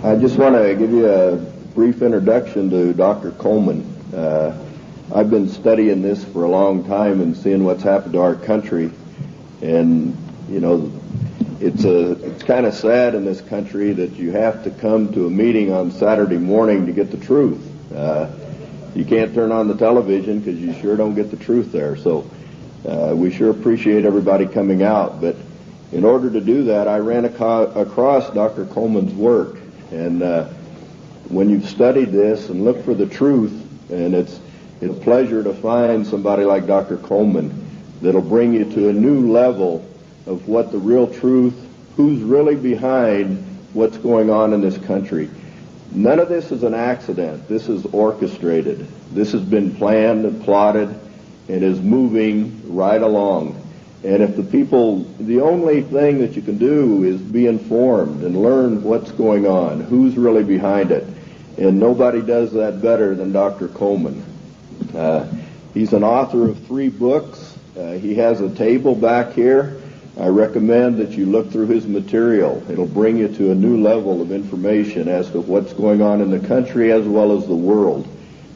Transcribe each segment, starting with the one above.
I just want to give you a brief introduction to Dr. Coleman. I've been studying this for a long time and seeing what's happened to our country, and you know, it's kind of sad in this country that you have to come to a meeting on Saturday morning to get the truth. You can't turn on the television because you sure don't get the truth there. So we sure appreciate everybody coming out. But in order to do that, I ran across Dr. Coleman's work. And when you've studied this and looked for the truth, and it's a pleasure to find somebody like Dr. Coleman that'll bring you to a new level of what the real truth, who's really behind what's going on in this country. None of this is an accident. This is orchestrated. This has been planned and plotted and is moving right along. And if the only thing that you can do is be informed and learn what's going on, who's really behind it. And nobody does that better than Dr. Coleman. He's an author of 3 books. He has a table back here. I recommend that you look through his material. It'll bring you to a new level of information as to what's going on in the country as well as the world.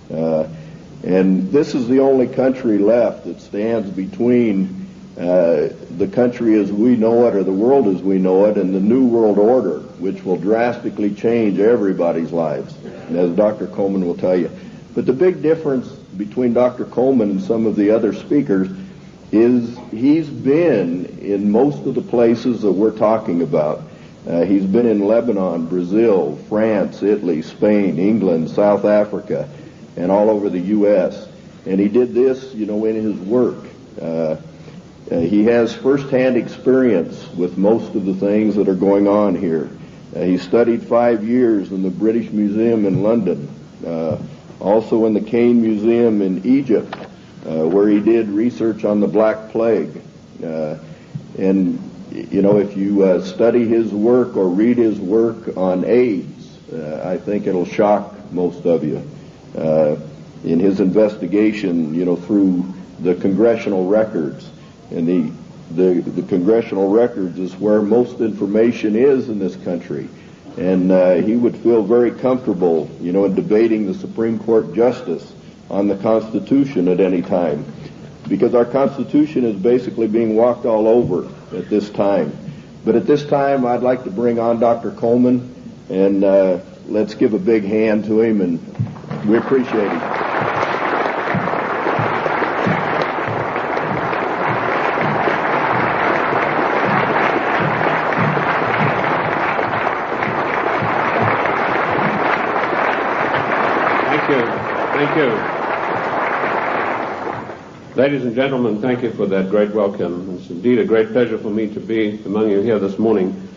And this is the only country left that stands between the country as we know it, or the world as we know it, and the New World Order, which will drastically change everybody's lives, as Dr. Coleman will tell you. But the big difference between Dr. Coleman and some of the other speakers is he's been in most of the places that we're talking about. He's been in Lebanon, Brazil, France, Italy, Spain, England, South Africa, and all over the U.S. And he did this, in his work. He has first-hand experience with most of the things that are going on here. He studied 5 years in the British Museum in London, also in the Cain Museum in Egypt, where he did research on the Black Plague. And, if you study his work or read his work on AIDS, I think it'll shock most of you. In his investigation, through the congressional records. And the congressional records is where most information is in this country. And he would feel very comfortable, in debating the Supreme Court justice on the Constitution at any time, because our Constitution is basically being walked all over at this time. But at this time, I'd like to bring on Dr. Coleman, and let's give a big hand to him, and we appreciate him. Thank you. Ladies and gentlemen, thank you for that great welcome. It's indeed a great pleasure for me to be among you here this morning.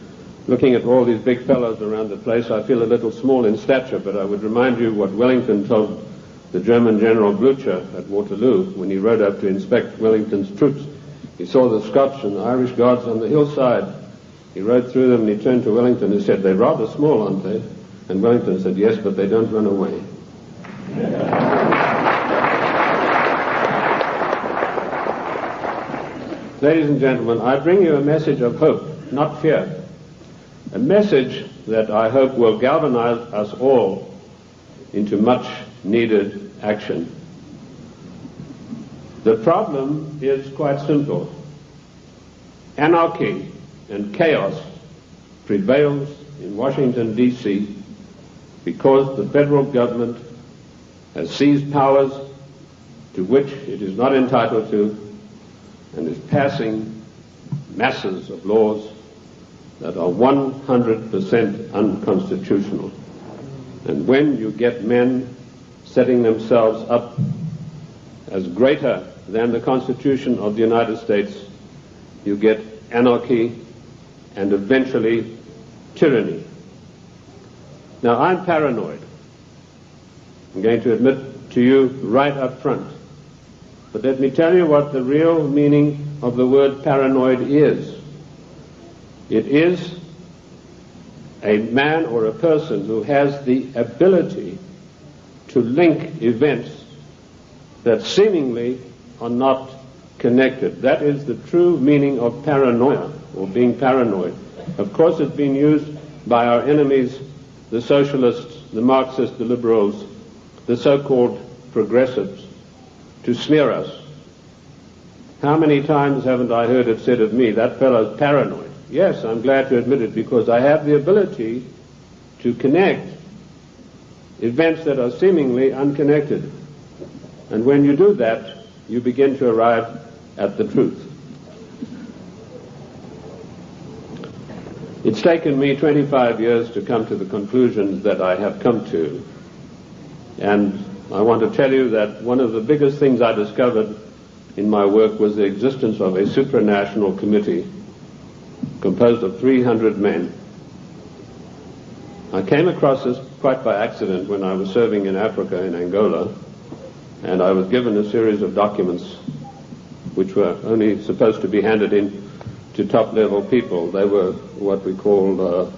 Looking at all these big fellows around the place, I feel a little small in stature, but I would remind you what Wellington told the German General Blücher at Waterloo when he rode up to inspect Wellington's troops. He saw the Scotch and the Irish guards on the hillside. He rode through them and he turned to Wellington and said, "They're rather small, aren't they?" And Wellington said, "Yes, but they don't run away." Ladies and gentlemen, I bring you a message of hope, not fear. A message that I hope will galvanize us all into much needed action. The problem is quite simple. Anarchy and chaos prevails in Washington, D.C. because the federal government has seized powers to which it is not entitled to and is passing masses of laws that are 100% unconstitutional. And when you get men setting themselves up as greater than the Constitution of the United States, you get anarchy and eventually tyranny. Now, I'm paranoid. I'm going to admit to you right up front. But let me tell you what the real meaning of the word paranoid is. It is a man or a person who has the ability to link events that seemingly are not connected. That is the true meaning of paranoia, or being paranoid. Of course, it's been used by our enemies the socialists, the Marxists, the liberals, the so-called progressives, to smear us. How many times haven't I heard it said of me, that fellow's paranoid? Yes, I'm glad to admit it, because I have the ability to connect events that are seemingly unconnected. And when you do that, you begin to arrive at the truth. It's taken me 25 years to come to the conclusions that I have come to. And I want to tell you that one of the biggest things I discovered in my work was the existence of a supranational committee composed of 300 men. I came across this quite by accident when I was serving in Africa, in Angola, and I was given a series of documents which were only supposed to be handed in to top-level people. They were what we call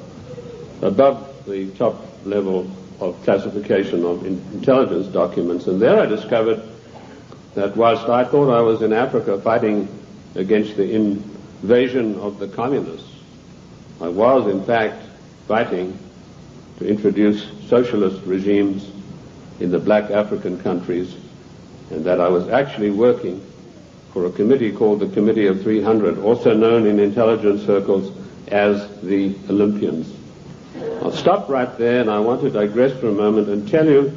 above the top level of classification of intelligence documents. And there I discovered that whilst I thought I was in Africa fighting against the invasion of the communists, I was in fact fighting to introduce socialist regimes in the black African countries, and that I was actually working for a committee called the Committee of 300, also known in intelligence circles as the Olympians. I'll stop right there, and I want to digress for a moment and tell you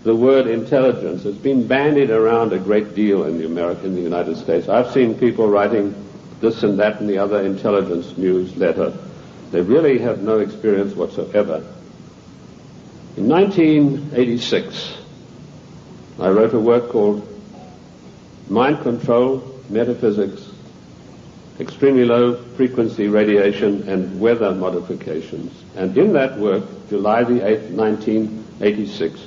the word intelligence has been bandied around a great deal in the United States. I've seen people writing this and that and the other intelligence newsletter. They really have no experience whatsoever. In 1986, I wrote a work called Mind Control, Metaphysics, Extremely Low Frequency Radiation and Weather Modifications. And in that work, July the 8th, 1986,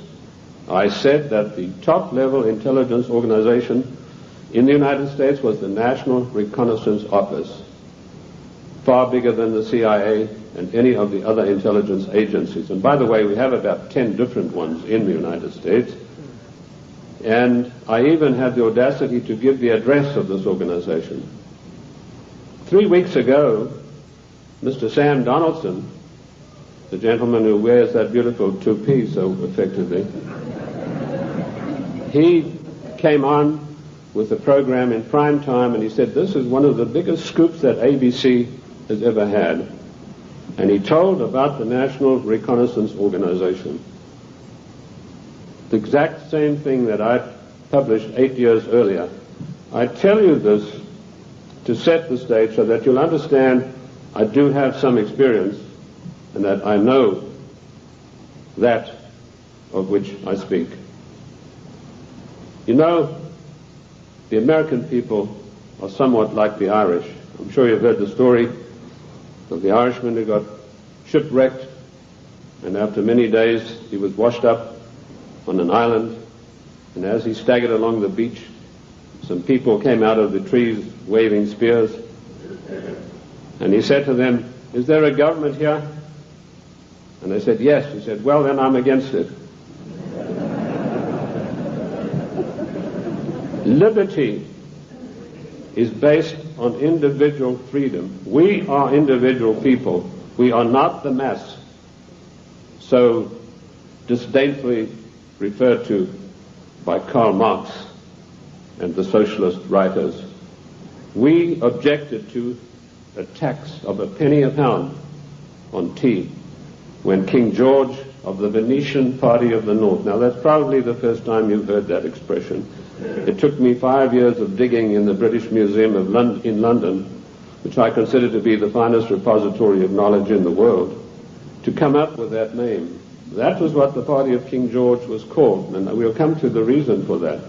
I said that the top-level intelligence organization in the United States was the National Reconnaissance Office, far bigger than the CIA and any of the other intelligence agencies. And by the way, we have about 10 different ones in the United States. And I even had the audacity to give the address of this organization. 3 weeks ago, Mr. Sam Donaldson, the gentleman who wears that beautiful toupee so effectively, he came on with a program in prime time, and he said, this is one of the biggest scoops that ABC has ever had. And he told about the National Reconnaissance Organization. The exact same thing that I published 8 years earlier. I tell you this to set the stage so that you'll understand I do have some experience and that I know that of which I speak. You know, the American people are somewhat like the Irish. I'm sure you've heard the story of the Irishman who got shipwrecked, and after many days he was washed up on an island, and as he staggered along the beach, some people came out of the trees waving spears, and he said to them, is there a government here? And they said, yes. He said, well, then I'm against it. Liberty is based on individual freedom. We are individual people. We are not the mass, so disdainfully referred to by Karl Marx and the socialist writers. We objected to a tax of a penny a pound on tea when King George of the Venetian Party of the North, now that's probably the first time you've heard that expression. It took me 5 years of digging in the British Museum in London, which I consider to be the finest repository of knowledge in the world, to come up with that name. That was what the party of King George was called, and we'll come to the reason for that.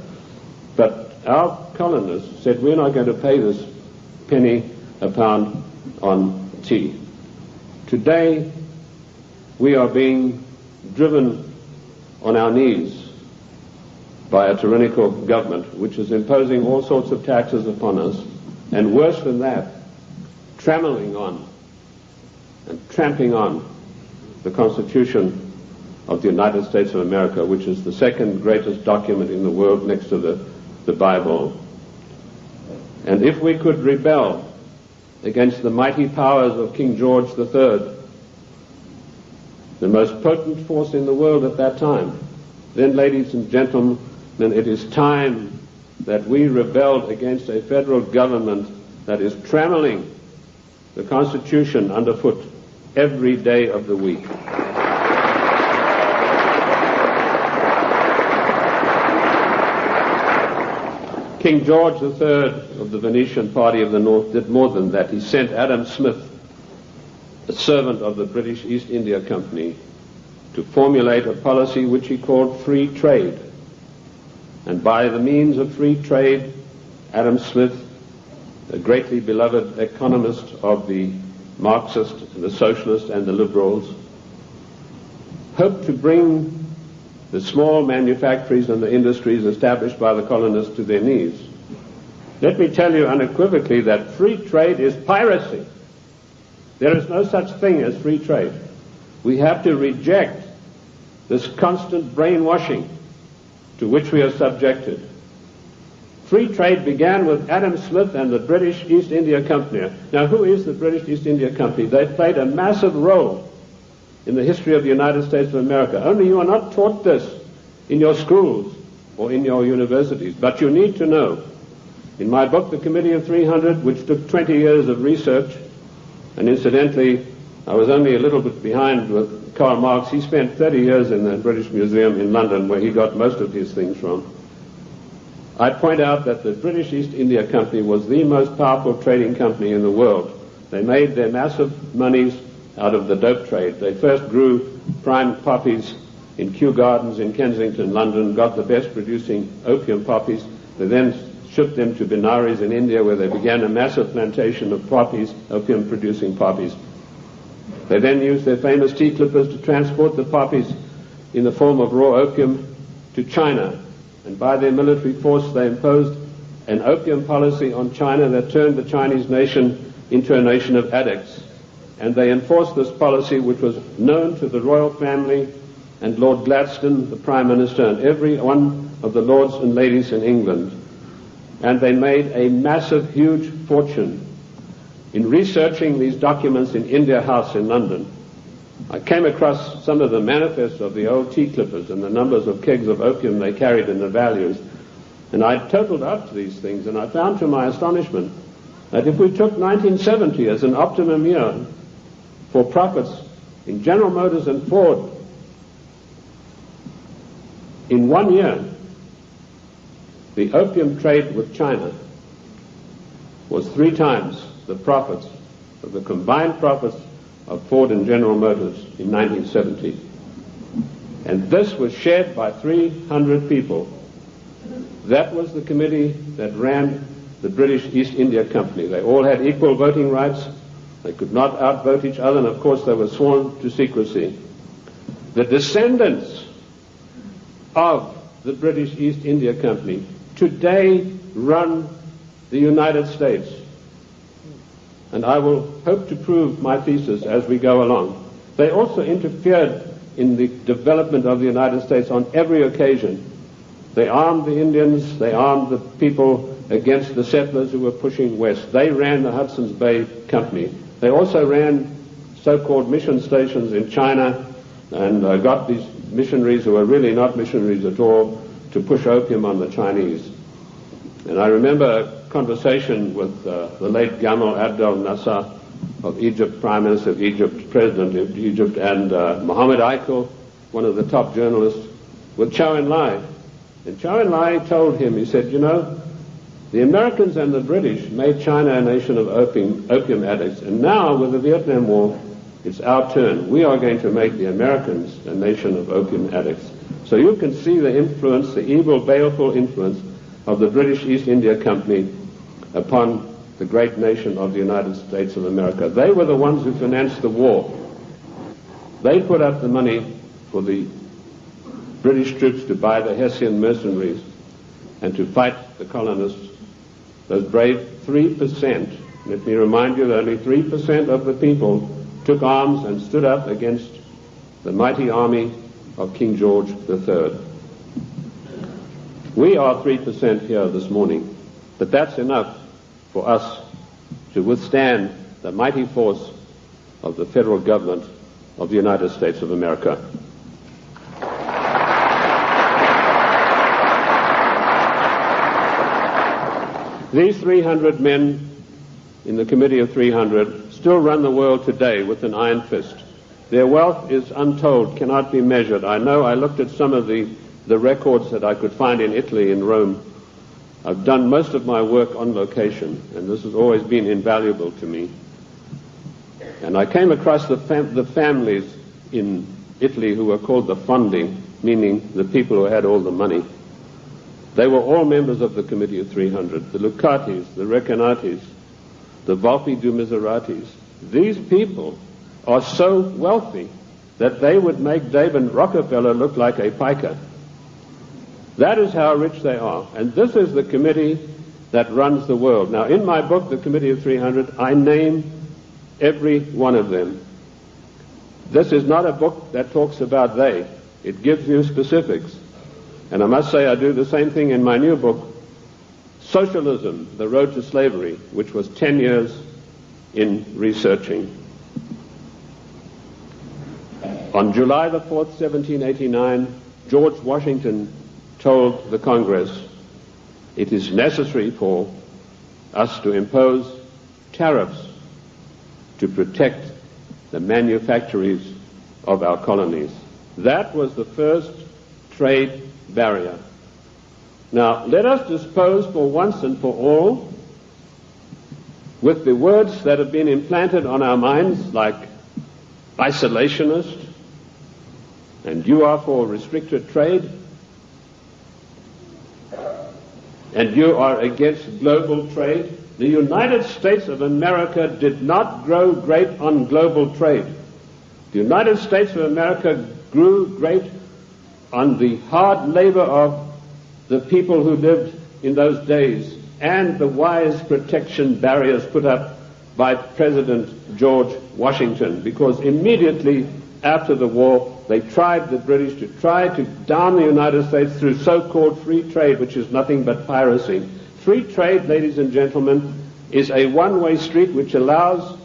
But our colonists said, we're not going to pay this penny a pound on tea. Today, we are being driven on our knees by a tyrannical government which is imposing all sorts of taxes upon us, and worse than that, trammeling on and tramping on the Constitution of the United States of America, which is the second greatest document in the world next to the Bible. And if we could rebel against the mighty powers of King George III, the most potent force in the world at that time. Then, ladies and gentlemen, it is time that we rebelled against a federal government that is trammeling the Constitution underfoot every day of the week. King George III of the Venetian Party of the North did more than that. He sent Adam Smith, a servant of the British East India Company, to formulate a policy which he called free trade. And by the means of free trade, Adam Smith, a greatly beloved economist of the Marxists, the socialists, and the liberals, hoped to bring the small manufactories and the industries established by the colonists to their knees. Let me tell you unequivocally that free trade is piracy. There is no such thing as free trade. We have to reject this constant brainwashing to which we are subjected. Free trade began with Adam Smith and the British East India Company. Now, who is the British East India Company? They played a massive role in the history of the United States of America. Only you are not taught this in your schools or in your universities, but you need to know. In my book, The Committee of 300, which took 20 years of research, and incidentally, I was only a little bit behind with Karl Marx. He spent 30 years in the British Museum in London, where he got most of his things from. I point out that the British East India Company was the most powerful trading company in the world. They made their massive monies out of the dope trade. They first grew prime poppies in Kew Gardens in Kensington, London, got the best producing opium poppies. They then shipped them to Benares in India, where they began a massive plantation of poppies, opium producing poppies. They then used their famous tea clippers to transport the poppies in the form of raw opium to China. And by their military force, they imposed an opium policy on China that turned the Chinese nation into a nation of addicts. And they enforced this policy, which was known to the royal family and Lord Gladstone, the Prime Minister, and every one of the lords and ladies in England. And they made a massive, huge fortune. In researching these documents in India House in London, I came across some of the manifests of the old tea clippers and the numbers of kegs of opium they carried and the values. And I totaled up these things, and I found to my astonishment that if we took 1970 as an optimum year for profits in General Motors and Ford, in 1 year, the opium trade with China was 3 times the profits of the combined profits of Ford and General Motors in 1970. And this was shared by 300 people. That was the committee that ran the British East India Company. They all had equal voting rights. They could not outvote each other, and of course they were sworn to secrecy. The descendants of the British East India Company today run the United States. And I will hope to prove my thesis as we go along. They also interfered in the development of the United States on every occasion. They armed the Indians, they armed the people against the settlers who were pushing west. They ran the Hudson's Bay Company. They also ran so-called mission stations in China and got these missionaries who were really not missionaries at all to push opium on the Chinese. And I remember a conversation with the late Gamal Abdel Nasser of Egypt, Prime Minister of Egypt, President of Egypt, and Mohammed Aikel, one of the top journalists, with Chow En-lai. And Chow En-lai told him, he said, you know, the Americans and the British made China a nation of opium addicts, and now with the Vietnam War, it's our turn. We are going to make the Americans a nation of opium addicts. So you can see the influence, the evil, baleful influence of the British East India Company upon the great nation of the United States of America. They were the ones who financed the war. They put up the money for the British troops to buy the Hessian mercenaries and to fight the colonists. Those brave 3%, let me remind you that only 3% of the people took arms and stood up against the mighty army of King George III. We are 3% here this morning, but that's enough for us to withstand the mighty force of the federal government of the United States of America. These 300 men in the Committee of 300 still run the world today with an iron fist. Their wealth is untold, cannot be measured. I know I looked at some of the records that I could find in Italy, in Rome. I've done most of my work on location, and this has always been invaluable to me. And I came across the families in Italy who were called the Fondi, meaning the people who had all the money. They were all members of the Committee of 300, the Lucatis, the Recanatis, the Volpi du Miseratis. These people are so wealthy that they would make David Rockefeller look like a piker. That is how rich they are. And this is the committee that runs the world. Now, in my book, The Committee of 300, I name every one of them. This is not a book that talks about they. It gives you specifics. And I must say I do the same thing in my new book, Socialism, The Road to Slavery, which was 10 years in researching. On July the 4th, 1789, George Washington told the Congress, it is necessary for us to impose tariffs to protect the manufactories of our colonies. That was the first trade barrier. Now, let us dispose for once and for all with the words that have been implanted on our minds, like isolationist, and you are for restricted trade, and you are against global trade. The United States of America did not grow great on global trade. The United States of America grew great on the hard labor of the people who lived in those days and the wise protection barriers put up by President George Washington, because immediately after the war they tried, the British, to try to down the United States through so-called free trade, which is nothing but piracy. Free trade, ladies and gentlemen, is a one-way street which allows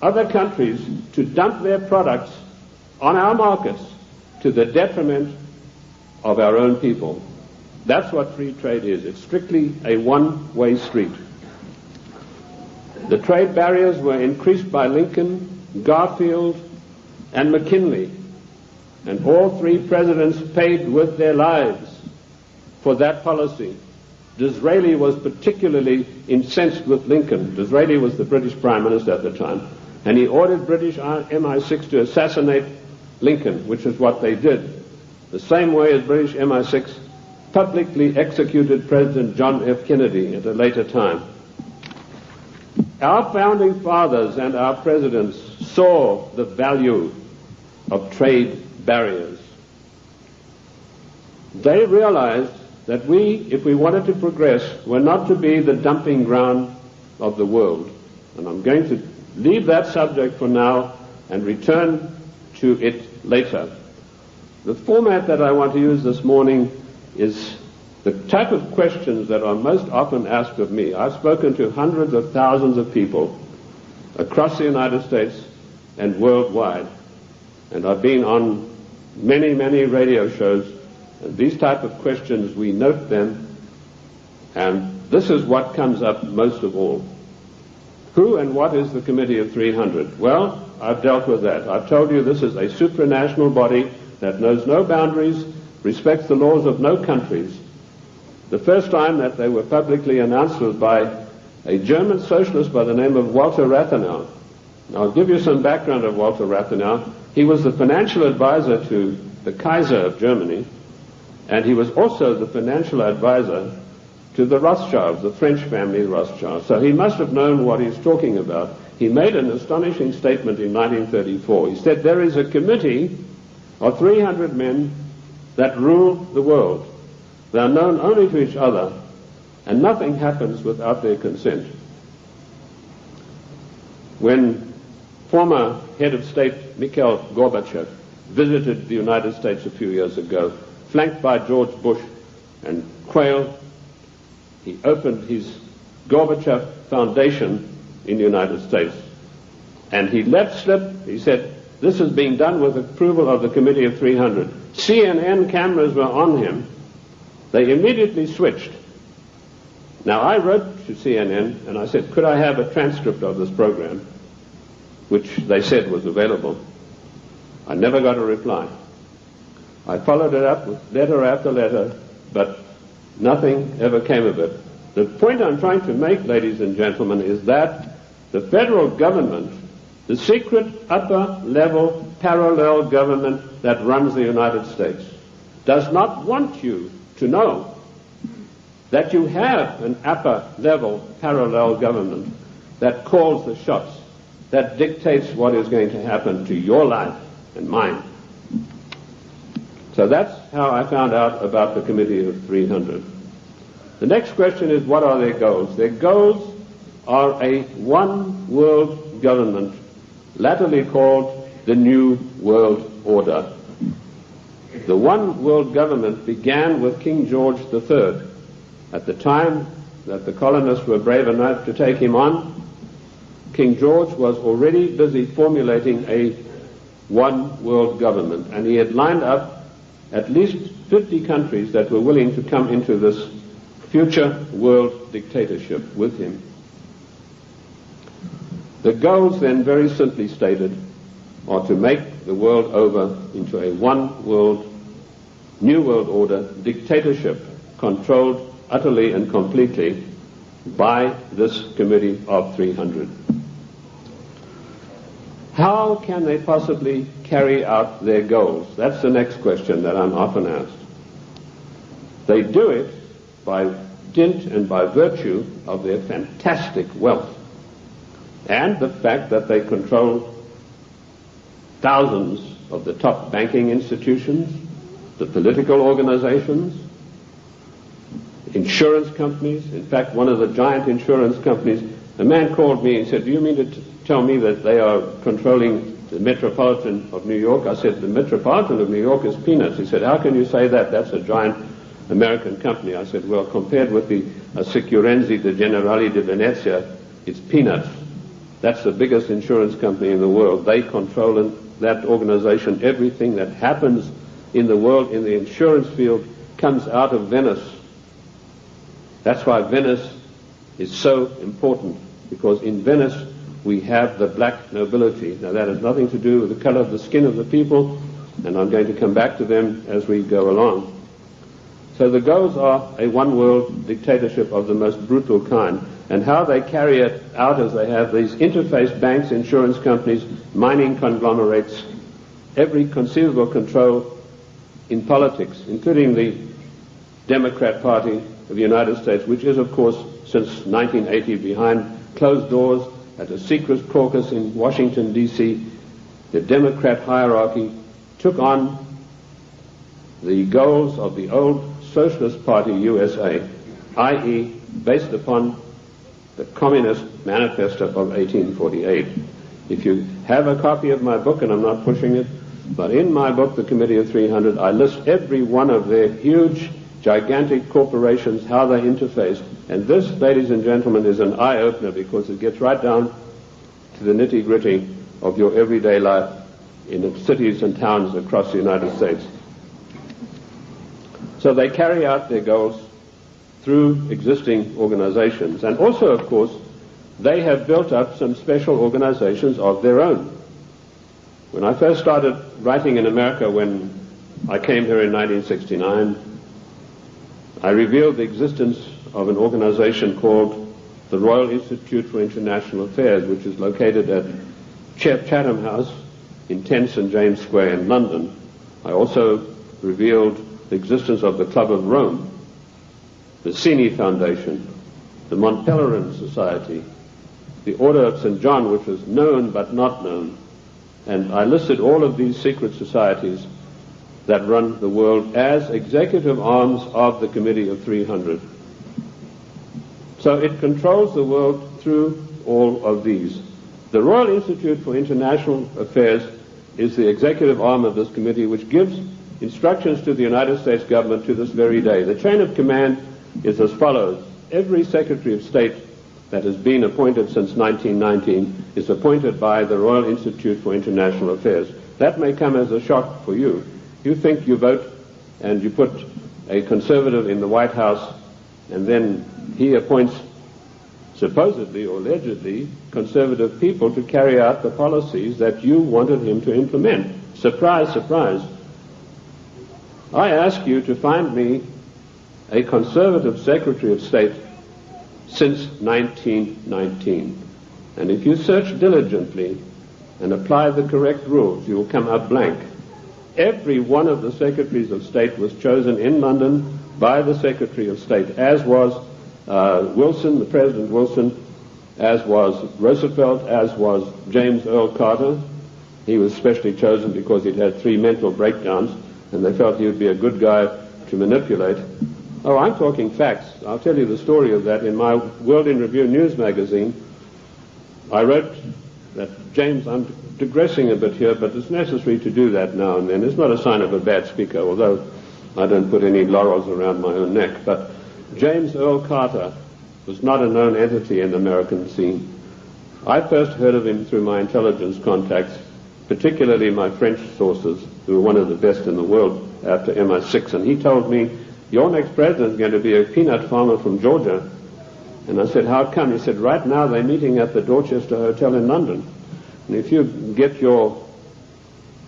other countries to dump their products on our markets to the detriment of our own people. That's what free trade is. It's strictly a one-way street. The trade barriers were increased by Lincoln, Garfield, and McKinley, and all three presidents paid with their lives for that policy. Disraeli was particularly incensed with Lincoln. Disraeli was the British Prime Minister at the time, and he ordered British MI6 to assassinate Lincoln, which is what they did, the same way as British MI6 publicly executed President John F. Kennedy at a later time. Our founding fathers and our presidents saw the value of trade barriers. They realized that we, if we wanted to progress, were not to be the dumping ground of the world. And I'm going to leave that subject for now and return to it later. The format that I want to use this morning is the type of questions that are most often asked of me. I've spoken to hundreds of thousands of people across the United States and worldwide, and I've been on many, many radio shows. And these type of questions, we note them, and this is what comes up most of all. Who and what is the Committee of 300? Well, I've dealt with that. I've told you this is a supranational body that knows no boundaries, respects the laws of no countries. The first time that they were publicly announced was by a German socialist by the name of Walter Rathenau. Now, I'll give you some background of Walter Rathenau. He was the financial advisor to the Kaiser of Germany, and he was also the financial advisor to the Rothschilds, the French family Rothschild. So he must have known what he's talking about. He made an astonishing statement in 1934. He said, there is a committee of 300 men that rule the world. They are known only to each other, and nothing happens without their consent. When former head of state Mikhail Gorbachev visited the United States a few years ago, flanked by George Bush and Quayle, he opened his Gorbachev Foundation in the United States. And he let slip, he said, this is being done with approval of the Committee of 300. CNN cameras were on him. They immediately switched. Now, I wrote to CNN and I said, could I have a transcript of this program, which they said was available. I never got a reply. I followed it up with letter after letter, but nothing ever came of it. The point I'm trying to make, ladies and gentlemen, is that the federal government, the secret upper-level parallel government that runs the United States, does not want you to know that you have an upper-level parallel government that calls the shots, that dictates what is going to happen to your life and mine. So that's how I found out about the Committee of 300. The next question is, what are their goals? Their goals are a one-world government, latterly called the New World Order. The one-world government began with King George III. At the time that the colonists were brave enough to take him on, King George was already busy formulating a one-world government, and he had lined up at least 50 countries that were willing to come into this future world dictatorship with him. The goals then, very simply stated, are to make the world over into a one-world, new world order dictatorship controlled utterly and completely by this Committee of 300. How can they possibly carry out their goals? That's the next question that I'm often asked. They do it by dint and by virtue of their fantastic wealth and the fact that they control thousands of the top banking institutions, the political organizations, insurance companies. In fact, one of the giant insurance companies, a man called me and said, do you mean to tell me that they are controlling the Metropolitan of New York? I said, the Metropolitan of New York is peanuts. He said, how can you say that? That's a giant American company. I said, well, compared with the Assicurenzi de Generali de Venezia, it's peanuts. That's the biggest insurance company in the world. They control in that organization everything that happens in the world in the insurance field comes out of Venice. That's why Venice is so important, because in Venice we have the black nobility. Now that has nothing to do with the color of the skin of the people, and I'm going to come back to them as we go along. So the goals are a one-world dictatorship of the most brutal kind, and how they carry it out is they have these interface banks, insurance companies, mining conglomerates, every conceivable control in politics, including the Democrat Party of the United States, which is, of course, since 1980 behind closed doors at a secret caucus in Washington, D.C. The Democrat hierarchy took on the goals of the old Socialist Party USA, i.e. based upon the Communist Manifesto of 1848. If you have a copy of my book, and I'm not pushing it, but in my book, The Committee of 300, I list every one of their huge, gigantic corporations, how they interface. And this, ladies and gentlemen, is an eye-opener, because it gets right down to the nitty-gritty of your everyday life in the cities and towns across the United States. So they carry out their goals through existing organizations. And also, of course, they have built up some special organizations of their own. When I first started writing in America, when I came here in 1969, I revealed the existence of an organization called the Royal Institute for International Affairs, which is located at Chatham House in 10 St. James Square in London. I also revealed the existence of the Club of Rome, the Cini Foundation, the Mont Pelerin Society, the Order of St. John, which was known but not known. And I listed all of these secret societies that run the world as executive arms of the Committee of 300. So it controls the world through all of these. The Royal Institute for International Affairs is the executive arm of this committee, which gives instructions to the United States government to this very day. The chain of command is as follows. Every Secretary of State that has been appointed since 1919 is appointed by the Royal Institute for International Affairs. That may come as a shock for you. You think you vote and you put a conservative in the White House, and then he appoints supposedly or allegedly conservative people to carry out the policies that you wanted him to implement. Surprise, surprise. I ask you to find me a conservative Secretary of State since 1919. And if you search diligently and apply the correct rules, you will come out blank. Every one of the Secretaries of State was chosen in London by the Secretary of State, as was Wilson, the President Wilson, as was Roosevelt, as was James Earl Carter. He was specially chosen because he'd had 3 mental breakdowns, and they felt he would be a good guy to manipulate. Oh, I'm talking facts. I'll tell you the story of that. In my World in Review news magazine, I wrote that, James, I'm digressing a bit here, but it's necessary to do that now and then. It's not a sign of a bad speaker, although I don't put any laurels around my own neck. But James Earl Carter was not a known entity in the American scene. I first heard of him through my intelligence contacts, particularly my French sources, who were one of the best in the world after MI6, and he told me, your next president is going to be a peanut farmer from Georgia. And I said, how come? He said, right now they're meeting at the Dorchester Hotel in London. And if you get your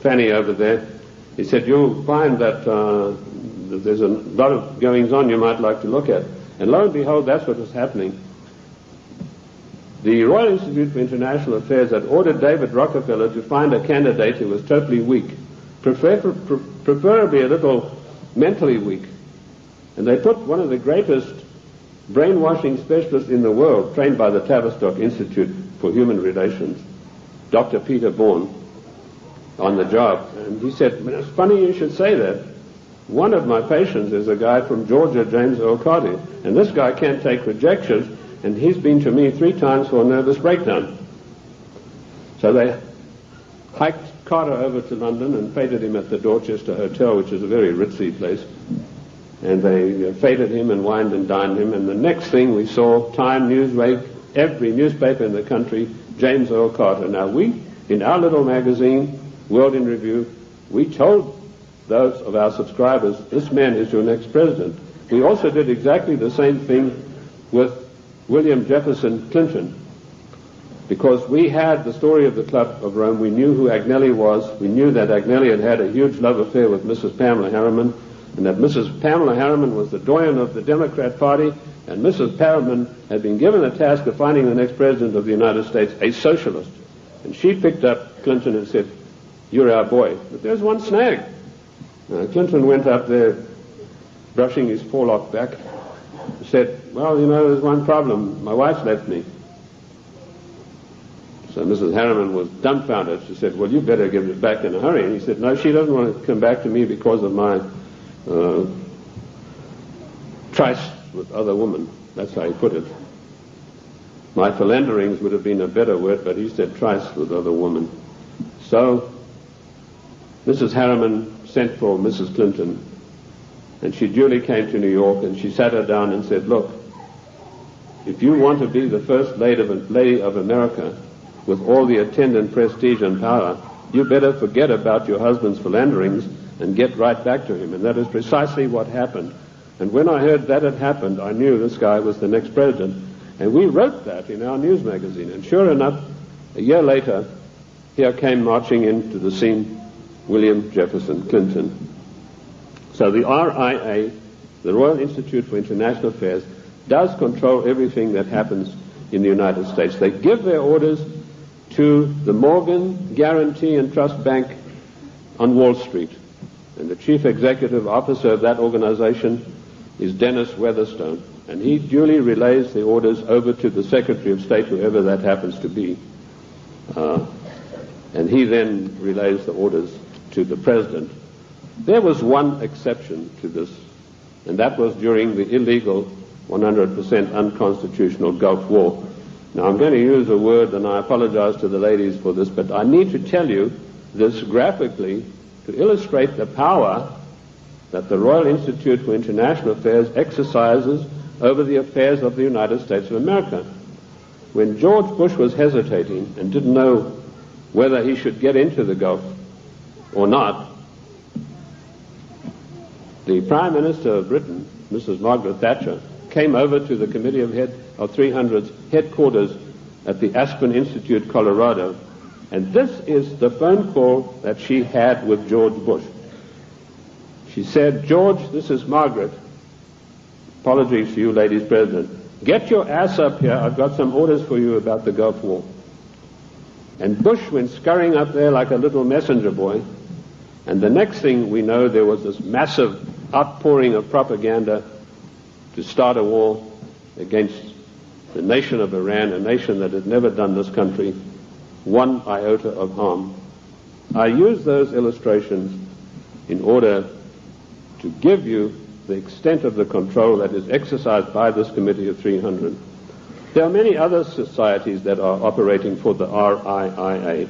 fanny over there, he said, you'll find that there's a lot of goings on you might like to look at. And lo and behold, that's what was happening. The Royal Institute for International Affairs had ordered David Rockefeller to find a candidate who was totally weak, preferably a little mentally weak. And they put one of the greatest brainwashing specialists in the world, trained by the Tavistock Institute for Human Relations, Dr. Peter Bourne, on the job. And he said, it's funny you should say that. One of my patients is a guy from Georgia, James Earl Carter, and this guy can't take rejection, and he's been to me 3 times for a nervous breakdown. So they hiked Carter over to London and feted him at the Dorchester Hotel, which is a very ritzy place. And they feted him and wined and dined him, and the next thing we saw, Time, Newsweek, every newspaper in the country, James Earl Carter. Now we, in our little magazine, World in Review, we told those of our subscribers, this man is your next president. We also did exactly the same thing with William Jefferson Clinton, because we had the story of the Club of Rome. We knew who Agnelli was. We knew that Agnelli had had a huge love affair with Mrs. Pamela Harriman, and that Mrs. Pamela Harriman was the doyen of the Democrat Party, and Mrs. Harriman had been given the task of finding the next president of the United States, a socialist. And she picked up Clinton and said, you're our boy. But there's one snag. Clinton went up there brushing his forelock back and said, well, you know, there's one problem. My wife's left me. So Mrs. Harriman was dumbfounded. She said, well, you better give it back in a hurry. And he said, no, she doesn't want to come back to me because of my tryst with other women. That's how he put it. My philanderings would have been a better word, but he said tryst with other women. So Mrs. Harriman sent for Mrs. Clinton, and she duly came to New York, and she sat her down and said, look, if you want to be the first lady of America with all the attendant prestige and power, you better forget about your husband's philanderings and get right back to him. And that is precisely what happened. And when I heard that had happened, I knew this guy was the next president. And we wrote that in our news magazine. And sure enough, a year later, here came marching into the scene William Jefferson Clinton. So the RIA, the Royal Institute for International Affairs, does control everything that happens in the United States. They give their orders to the Morgan Guarantee and Trust Bank on Wall Street. And the chief executive officer of that organization is Dennis Weatherstone. And he duly relays the orders over to the Secretary of State, whoever that happens to be. And he then relays the orders to the President. There was one exception to this, and that was during the illegal, 100% unconstitutional Gulf War. Now, I'm going to use a word, and I apologize to the ladies for this, but I need to tell you this graphically to illustrate the power that the Royal Institute for International Affairs exercises over the affairs of the United States of America. when George Bush was hesitating and didn't know whether he should get into the Gulf or not, the Prime Minister of Britain, Mrs. Margaret Thatcher, came over to the Committee of 300's headquarters at the Aspen Institute, Colorado, and this is the phone call that she had with George Bush. She said, "George, this is Margaret. Apologies to you, ladies president. Get your ass up here. I've got some orders for you about the Gulf War." And Bush went scurrying up there like a little messenger boy. And the next thing we know, there was this massive outpouring of propaganda to start a war against the nation of Iran, a nation that had never done this country one iota of harm. I use those illustrations in order to give you the extent of the control that is exercised by this Committee of 300. There are many other societies that are operating for the RIIA.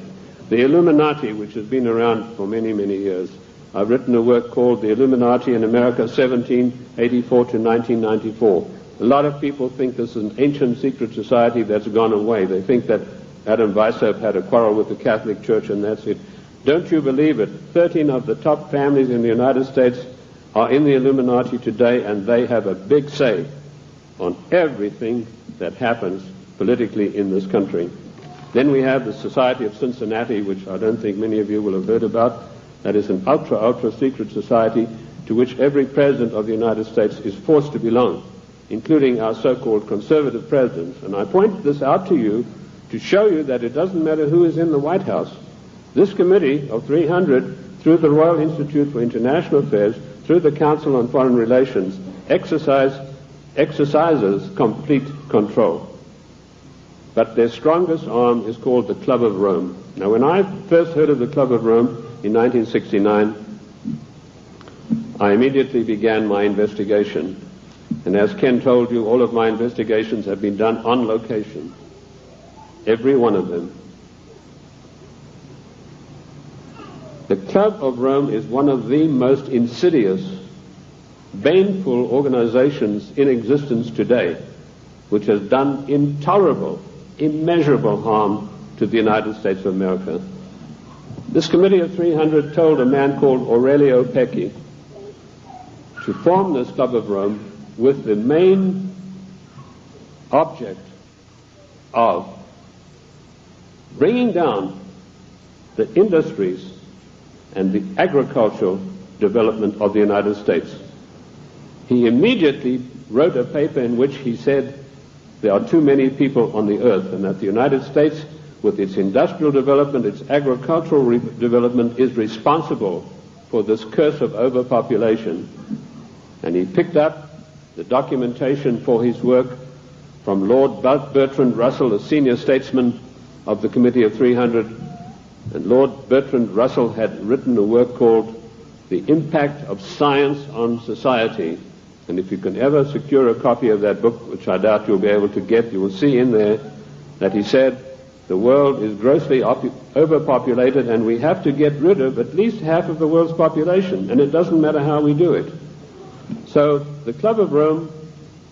The Illuminati, which has been around for many, many years. I've written a work called The Illuminati in America, 1784 to 1994. A lot of people think this is an ancient secret society that's gone away. They think that Adam Weishaupt had a quarrel with the Catholic Church and that's it. Don't you believe it? 13 of the top families in the United States are in the Illuminati today, and they have a big say on everything that happens politically in this country. Then we have the Society of Cincinnati, which I don't think many of you will have heard about. That is an ultra secret society to which every president of the United States is forced to belong, including our so-called conservative presidents. And I point this out to you to show you that it doesn't matter who is in the White House. This Committee of 300, through the Royal Institute for International Affairs, through the Council on Foreign Relations, exercises complete control. But their strongest arm is called the Club of Rome. Now, when I first heard of the Club of Rome in 1969, I immediately began my investigation. And as Ken told you, all of my investigations have been done on location. Every one of them. The Club of Rome is one of the most insidious, baneful organizations in existence today, which has done intolerable, immeasurable harm to the United States of America. This Committee of 300 told a man called Aurelio Pecci to form this Club of Rome with the main object of bringing down the industries and the agricultural development of the United States. He immediately wrote a paper in which he said there are too many people on the earth and that the United States, with its industrial development, its agricultural development, is responsible for this curse of overpopulation. And he picked up the documentation for his work from Lord Bertrand Russell, a senior statesman of the Committee of 300. And Lord Bertrand Russell had written a work called The Impact of Science on Society. And if you can ever secure a copy of that book, which I doubt you'll be able to get, you will see in there that he said the world is grossly overpopulated and we have to get rid of at least half of the world's population, and it doesn't matter how we do it. So the Club of Rome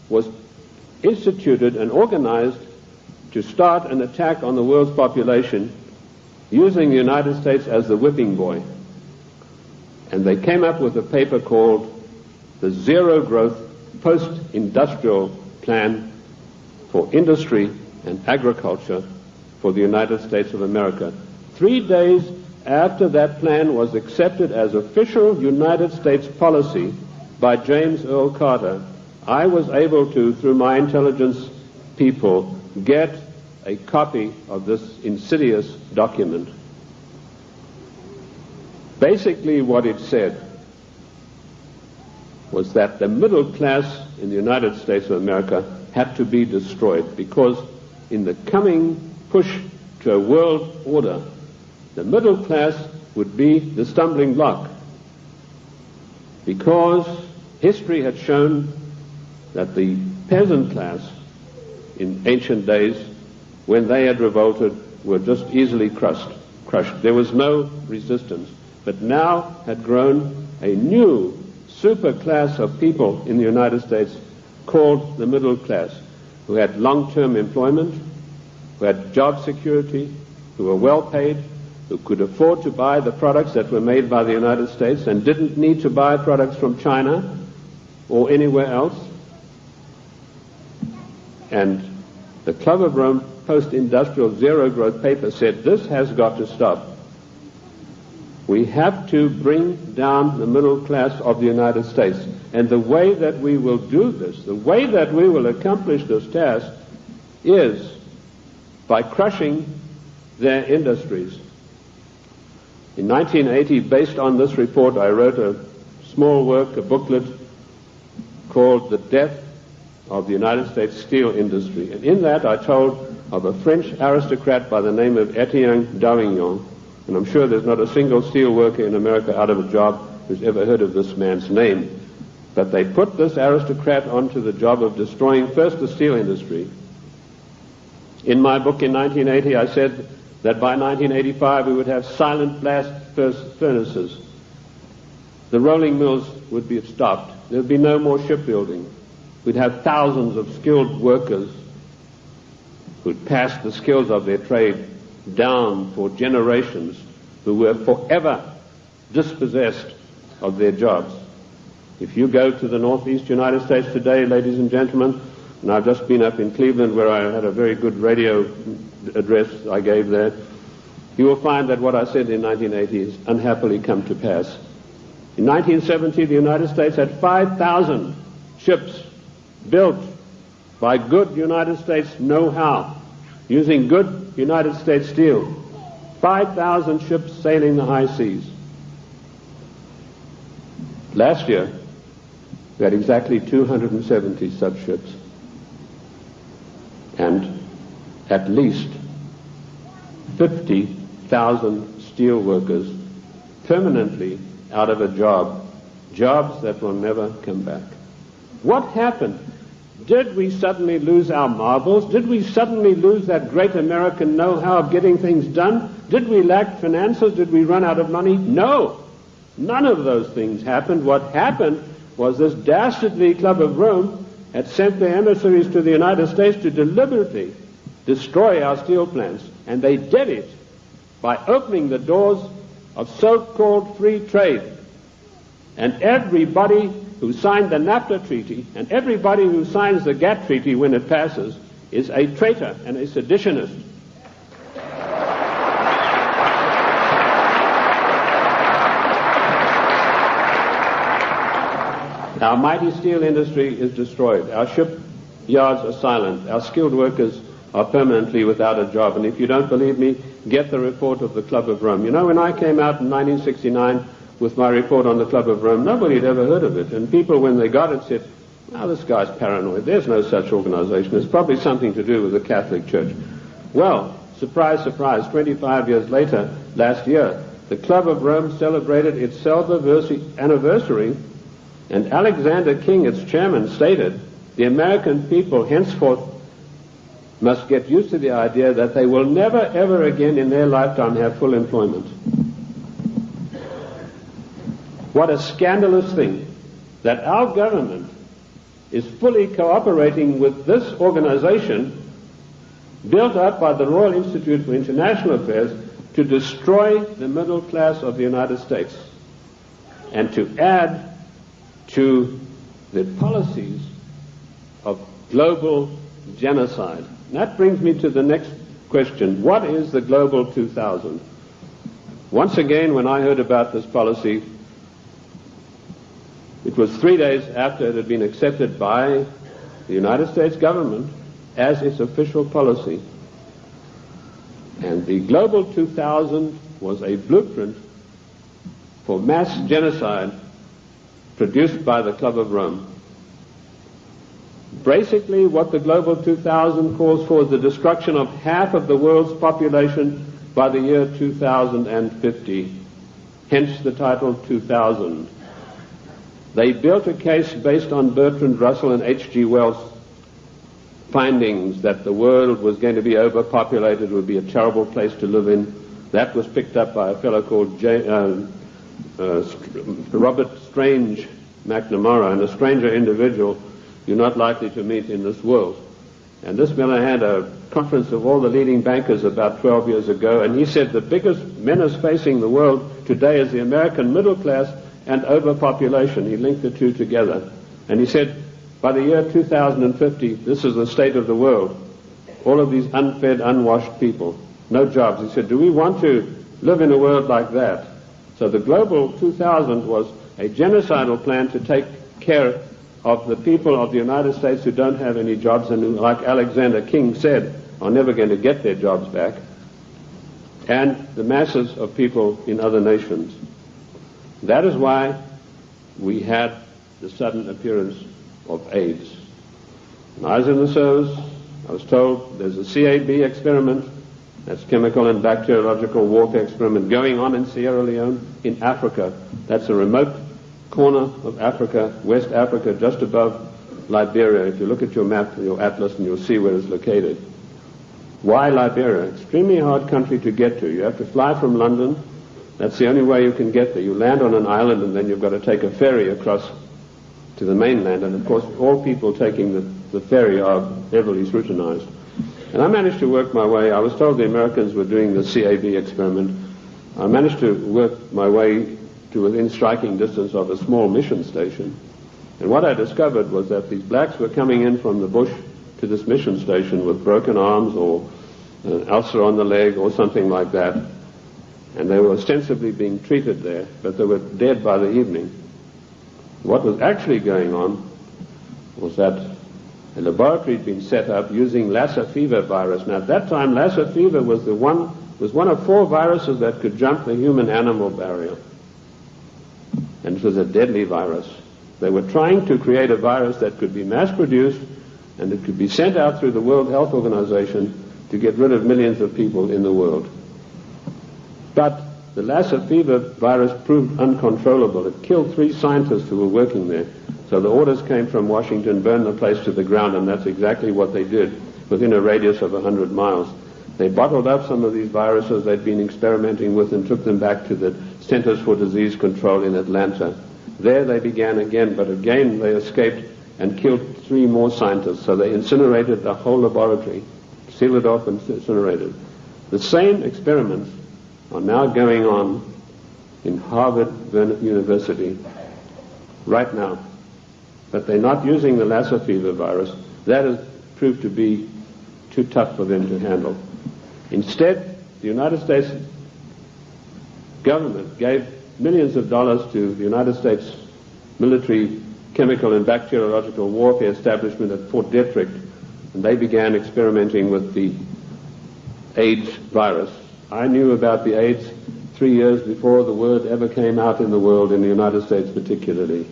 was instituted and organized to start an attack on the world's population using the United States as the whipping boy. And they came up with a paper called the Zero Growth Post-Industrial Plan for Industry and Agriculture for the United States of America. 3 days after that plan was accepted as official United States policy by James Earl Carter, I was able to, through my intelligence people, get a copy of this insidious document. Basically what it said was that the middle class in the United States of America had to be destroyed because in the coming push to a world order, the middle class would be the stumbling block, because history had shown that the peasant class in ancient days, when they had revolted, were just easily crushed. There was no resistance. But now had grown a new super class of people in the United States called the middle class, who had long-term employment, who had job security, who were well paid, who could afford to buy the products that were made by the United States and didn't need to buy products from China or anywhere else. And the Club of Rome post-industrial zero-growth paper said this has got to stop. We have to bring down the middle class of the United States. And the way that we will do this, the way that we will accomplish this task, is by crushing their industries. In 1980, based on this report, I wrote a small work, a booklet, called The Death of the United States Steel Industry. And in that I told of a French aristocrat by the name of Etienne Davignon, and I'm sure there's not a single steel worker in America out of a job who's ever heard of this man's name. But they put this aristocrat onto the job of destroying first the steel industry. In my book in 1980, I said that by 1985 we would have silent blast furnaces. The rolling mills would be stopped. There would be no more shipbuilding. We'd have thousands of skilled workers who'd passed the skills of their trade down for generations, who were forever dispossessed of their jobs. If you go to the northeast United States today, ladies and gentlemen, and I've just been up in Cleveland where I had a very good radio address I gave there, you will find that what I said in 1980 has unhappily come to pass. In 1970, the United States had 5,000 ships built by good United States know-how, using good United States steel. 5,000 ships sailing the high seas. Last year, we had exactly 270 such ships. And at least 50,000 steel workers permanently out of a job, jobs that will never come back. What happened? Did we suddenly lose our marbles? Did we suddenly lose that great American know-how of getting things done? Did we lack finances? Did we run out of money? No. None of those things happened. What happened was this dastardly Club of Rome had sent their emissaries to the United States to deliberately destroy our steel plants. And they did it by opening the doors of so-called free trade. And everybody who signed the NAFTA treaty and everybody who signs the GATT treaty when it passes is a traitor and a seditionist. Our mighty steel industry is destroyed. Our shipyards are silent. Our skilled workers are permanently without a job. And if you don't believe me, get the report of the Club of Rome. You know, when I came out in 1969 with my report on the Club of Rome, nobody had ever heard of it. And people, when they got it, said, "Oh, this guy's paranoid. There's no such organization. It's probably something to do with the Catholic Church." Well, surprise, surprise, 25 years later, last year, the Club of Rome celebrated its anniversary, and Alexander King, its chairman, stated, "The American people henceforth must get used to the idea that they will never, ever again in their lifetime have full employment." What a scandalous thing that our government is fully cooperating with this organization built up by the Royal Institute for International Affairs to destroy the middle class of the United States and to add to the policies of global genocide. And that brings me to the next question. What is the Global 2000? Once again, when I heard about this policy, it was 3 days after it had been accepted by the United States government as its official policy. And the Global 2000 was a blueprint for mass genocide produced by the Club of Rome. Basically, what the Global 2000 calls for is the destruction of half of the world's population by the year 2050. Hence the title 2000. They built a case based on Bertrand Russell and H.G. Wells' findings that the world was going to be overpopulated, would be a terrible place to live in. That was picked up by a fellow called Robert Strange McNamara, and a stranger individual you're not likely to meet in this world. And this Miller had a conference of all the leading bankers about 12 years ago, and he said the biggest menace facing the world today is the American middle class and overpopulation. He linked the two together. And he said, by the year 2050, this is the state of the world. All of these unfed, unwashed people, no jobs. He said, do we want to live in a world like that? So the Global 2000 was a genocidal plan to take care of the people of the United States who don't have any jobs and who, like Alexander King said, are never going to get their jobs back, and the masses of people in other nations. That is why we had the sudden appearance of AIDS. When I was in the service, I was told there's a CAB experiment, that's chemical and bacteriological warfare experiment, going on in Sierra Leone, in Africa. That's a remote corner of Africa, West Africa, just above Liberia. If you look at your map, your atlas, and you'll see where it's located. Why Liberia? Extremely hard country to get to. You have to fly from London. That's the only way you can get there. You land on an island, and then you've got to take a ferry across to the mainland. And of course, all people taking the ferry are heavily scrutinized. And I managed to work my way. I was told the Americans were doing the CAB experiment. I managed to work my way to within striking distance of a small mission station. And what I discovered was that these blacks were coming in from the bush to this mission station with broken arms or an ulcer on the leg or something like that. And they were ostensibly being treated there, but they were dead by the evening. What was actually going on was that a laboratory had been set up using Lassa fever virus. Now at that time, Lassa fever was one of 4 viruses that could jump the human-animal barrier. And it was a deadly virus. They were trying to create a virus that could be mass-produced and it could be sent out through the World Health Organization to get rid of millions of people in the world. But the Lassa fever virus proved uncontrollable. It killed 3 scientists who were working there. So the orders came from Washington, burn the place to the ground, and that's exactly what they did within a radius of 100 miles. They bottled up some of these viruses they'd been experimenting with and took them back to the Centers for Disease Control in Atlanta. There they began again, but again they escaped and killed 3 more scientists. So they incinerated the whole laboratory, sealed it off and incinerated. The same experiments are now going on in Harvard University right now. But they're not using the Lassa fever virus. That has proved to be too tough for them to handle. Instead, the United States government gave millions of dollars to the United States military chemical and bacteriological warfare establishment at Fort Detrick, and they began experimenting with the AIDS virus. I knew about the AIDS 3 years before the word ever came out in the world, in the United States particularly,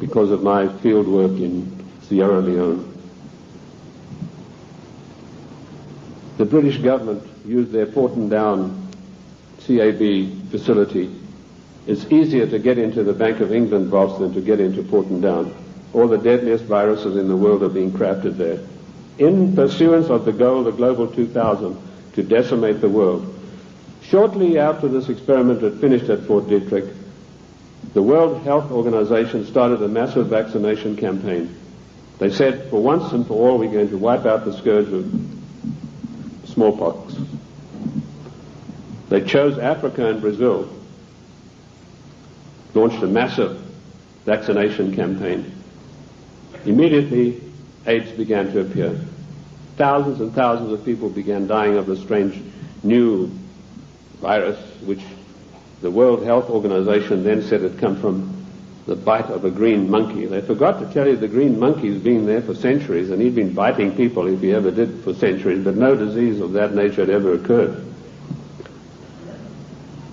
because of my field work in Sierra Leone. The British government used their Porton-Down CAB facility. It's easier to get into the Bank of England vaults than to get into Porton-Down. All the deadliest viruses in the world are being crafted there, in pursuance of the goal, the Global 2000, to decimate the world. Shortly after this experiment had finished at Fort Detrick, the World Health Organization started a massive vaccination campaign. They said, for once and for all, we're going to wipe out the scourge of smallpox. They chose Africa and Brazil, launched a massive vaccination campaign. Immediately, AIDS began to appear. Thousands and thousands of people began dying of the strange new virus, which the World Health Organization then said had come from the bite of a green monkey. They forgot to tell you the green monkey's been there for centuries, and he'd been biting people, if he ever did, for centuries, but no disease of that nature had ever occurred.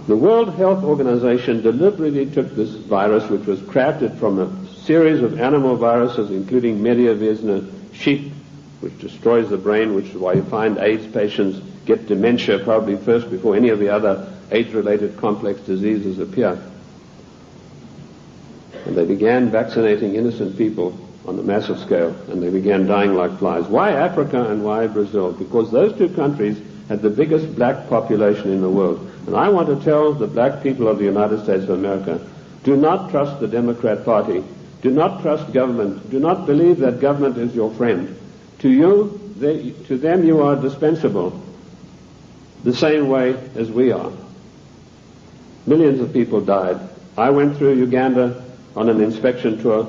The World Health Organization deliberately took this virus, which was crafted from a series of animal viruses, including Mediavisna sheep, which destroys the brain, which is why you find AIDS patients get dementia probably first before any of the other AIDS-related complex diseases appear. And they began vaccinating innocent people on a massive scale, and they began dying like flies. Why Africa and why Brazil? Because those 2 countries had the biggest black population in the world. And I want to tell the black people of the United States of America, do not trust the Democrat Party. Do not trust government. Do not believe that government is your friend. To you, to them you are dispensable, the same way as we are. Millions of people died. I went through Uganda on an inspection tour,